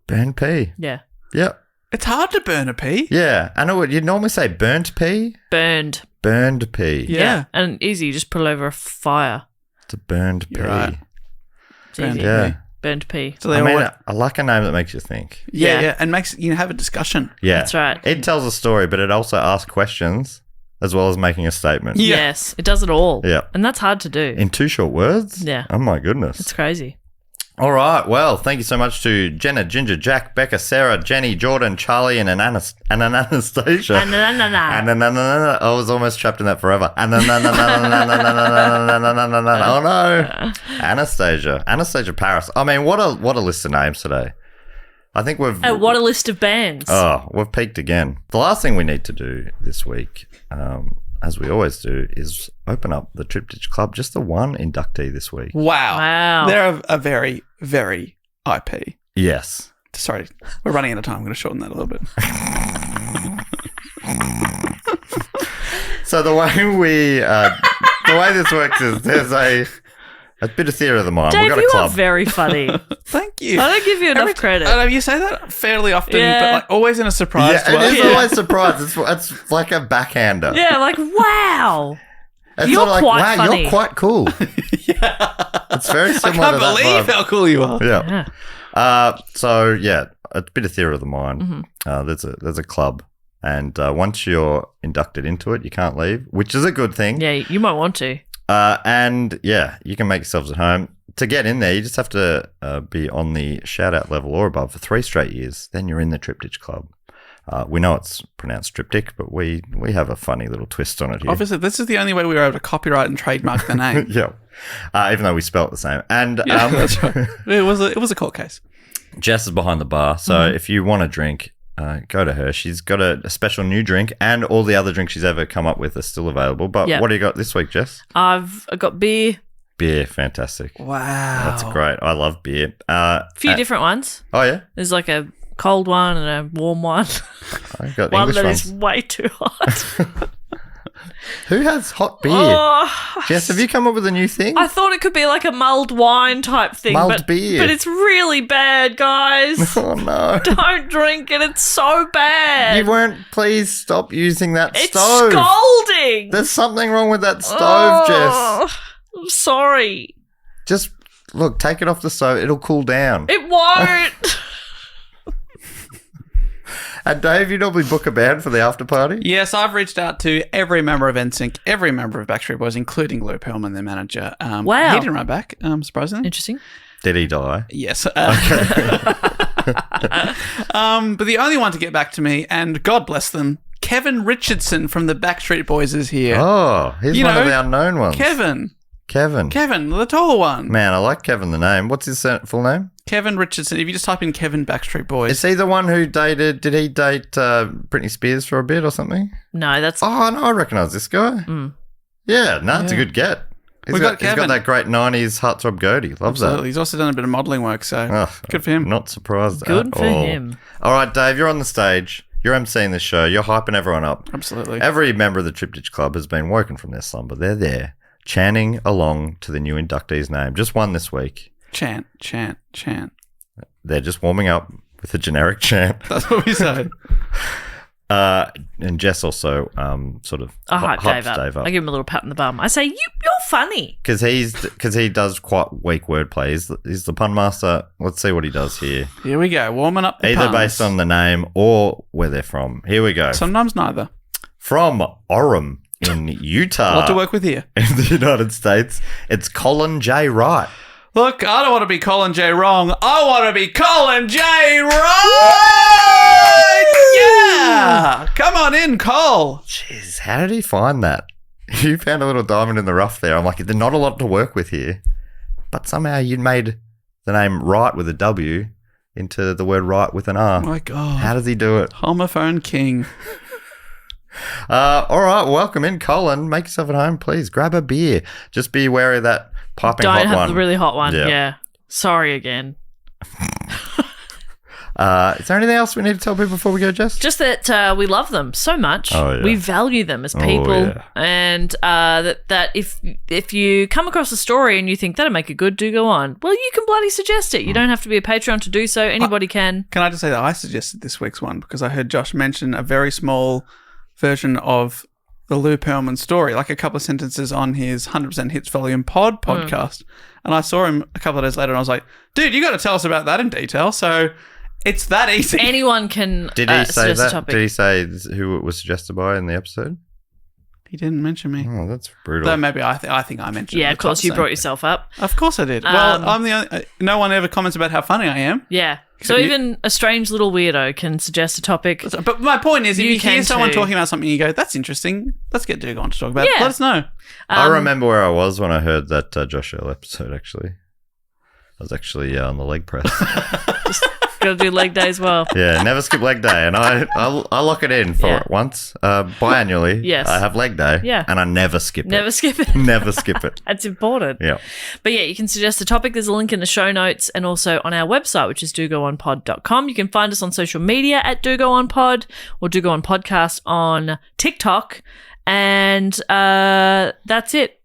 Burnt pea. Yeah. Yep. It's hard to burn a pea. Yeah. I know what you'd normally say burnt pea. Burned. Burned pea. Yeah. And easy, you just put it over a fire. It's a burned pea. You're right. It's Burned easy. Yeah. Burned pea. So they I mean, always, I like a name that makes you think. yeah, and makes have a discussion. Yeah. That's right. It tells a story, but it also asks questions as well as making a statement. Yeah. Yes, it does it all. Yeah. And that's hard to do. In 2 short words? Yeah. Oh, my goodness. It's crazy. All right. Well, thank you so much to Jenna, Ginger, Jack, Becca, Sarah, Jenny, Jordan, Charlie, and Anastasia. I was almost trapped in that forever. Oh no, Anastasia Paris. I mean, what a list of names today. I think we've. What a list of bands. Oh, we've peaked again. The last thing we need to do this week, as we always do, is open up the Triptych Club. Just the one inductee this week. Wow. They're a very, very IP. Yes. Sorry, we're running out of time. I'm going to shorten that a little bit. So the way this works is there's a bit of theatre of the mind. Dave, We've got a you club. are very funny. Thank you. I don't give you enough credit. I know you say that fairly often, Yeah. but like always in a surprise Yeah, way. it is always surprised. It's like a backhander. Yeah, like, wow. It's You're sort of like, quite wow, funny. you're quite cool. Yeah. It's very I similar can't to that believe vibe. how cool you are. Yeah. So yeah, a bit of theatre of the mind. There's a club, and once you're inducted into it, you can't leave, which is a good thing. Yeah, you might want to. And yeah, you can make yourselves at home. To get in there, you just have to be on the shout-out level or above for 3 straight years. Then you're in the Triptych Club. We know it's pronounced triptych, but we have a funny little twist on it here. Obviously, this is the only way we were able to copyright and trademark the name. Yeah. Even though we spelt the same. And Yeah, that's right. It was a court case. Jess is behind the bar, so if you want a drink, go to her. She's got a special new drink, and all the other drinks she's ever come up with are still available. But Yep. what do you got this week, Jess? I've got beer. Beer, fantastic. Wow. That's great. I love beer. A few different ones. Oh, yeah? There's like a cold one and a warm one. I got One English that ones. is way too hot. Who has hot beer? Oh, Jess, have you come up with a new thing? I thought it could be like a mulled wine type thing. Mulled beer. But it's really bad, guys. Oh, no. Don't drink it. It's so bad. You weren't. Please stop using that It's stove. scalding. There's something wrong with that stove, Jess. Oh, I'm sorry. Just, look, take it off the stove. It'll cool down. It won't. And Dave, you normally book a band for the after party? Yes, I've reached out to every member of NSYNC, every member of Backstreet Boys, including Lou Pearlman, their manager. Wow. He didn't write back, surprisingly. Interesting. Did he die? Yes. But the only one to get back to me, and God bless them, Kevin Richardson from the Backstreet Boys is here. Oh, he's You one of know, the unknown ones. Kevin, the tall one. Man, I like Kevin the name. What's his full name? Kevin Richardson. If you just type in Kevin Backstreet Boys. Is he the one who did he date Britney Spears for a bit or something? No, that's... Oh, no, I recognise this guy. Yeah, no, it's a good get. He's got Kevin. that great 90s heartthrob goatee. Loves Absolutely. He's also done a bit of modelling work, so that. good for him. Not surprised Good at for all. him. All right, Dave, you're on the stage. You're emceeing this show. You're hyping everyone up. Absolutely. Every member of the Triptych Club has been woken from their slumber. They're there, chanting along to the new inductee's name. Just one this week. Chant, chant, chant. They're just warming up with a generic chant. That's what we say. And Jess also sort of I hype hypes Dave up. I give him a little pat on the bum. I say, you're funny. because he does quite weak wordplay. He's the pun master. Let's see what he does here. Here we go. Warming up the Either puns. based on the name or where they're from. Here we go. Sometimes neither. From Orem in Utah, A lot to work with here. in the United States, it's Colin J. Wright. Look, I don't want to be Colin J. Wrong. I want to be Colin J. Right! Yeah! Come on in, Cole. Jeez, how did he find that? You found a little diamond in the rough there. I'm like, there's not a lot to work with here. But somehow you made the name Wright with a W into the word right with an R. Oh my God. How does he do it? Homophone king. All right, welcome in, Colin. Make yourself at home, please. Grab a beer. Just be wary of that piping Don't hot have one. the really hot one. Yeah. Yeah. Sorry again. Is there anything else we need to tell people before we go, Jess? Just that we love them so much. Oh, yeah. We value them as people, yeah. and that if you come across a story and you think that'll make it good, do go on. Well, you can bloody suggest it. You don't have to be a Patreon to do so. Anybody can. Can I just say that I suggested this week's one because I heard Josh mention a very small version of the Lou Pearlman story, like a couple of sentences on his 100% Hits Volume podcast. And I saw him a couple of days later and I was like, dude, you got to tell us about that in detail. So it's that easy. Anyone can Did he say suggest a that? topic. Did he say who it was suggested by in the episode? He didn't mention me. Oh, that's brutal. Though maybe I think I mentioned. Yeah, it of course, you brought yourself up. Of course I did. Well, I'm the only. No one ever comments about how funny I am. Yeah. So Except you. even a strange little weirdo can suggest a topic. But my point is, if You you hear can someone too. talking about something, you go, "That's interesting. Let's get Duke on to talk about it." Yeah. Let us know. I remember where I was when I heard that Josh Earl episode, actually. I was actually on the leg press. Got to do leg day as well. Yeah, never skip leg day. And I lock it in for Yeah. once. Biannually, Yes. I have leg day. Yeah. And I never skip Never it. skip it. Never skip it. That's important. Yeah. But yeah, you can suggest a topic. There's a link in the show notes and also on our website, which is dogoonpod.com. You can find us on social media at dogoonpod or Do Go On Podcast on TikTok. And that's it.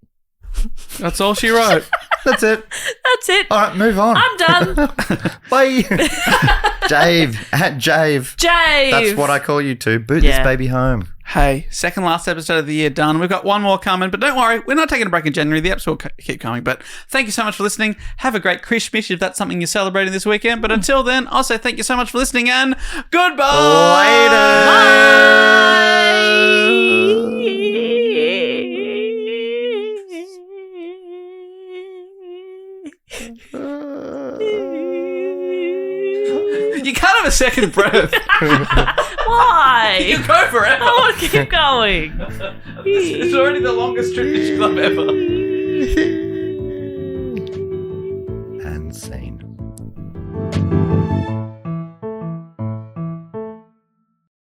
That's all she wrote. That's it. That's it. All right, move on. I'm done. Bye. Jave. At Jave. Jave. That's what I call you two. Boot Yeah. this baby home. Hey, second last episode of the year done. We've got one more coming, but don't worry, we're not taking a break in January. The episode will keep coming. But thank you so much for listening. Have a great Christmas if that's something you're celebrating this weekend. But until then, I'll say thank you so much for listening and goodbye. You can't have a second breath. Why? You go forever. I want to keep going. It's already the longest tradition club ever. And scene.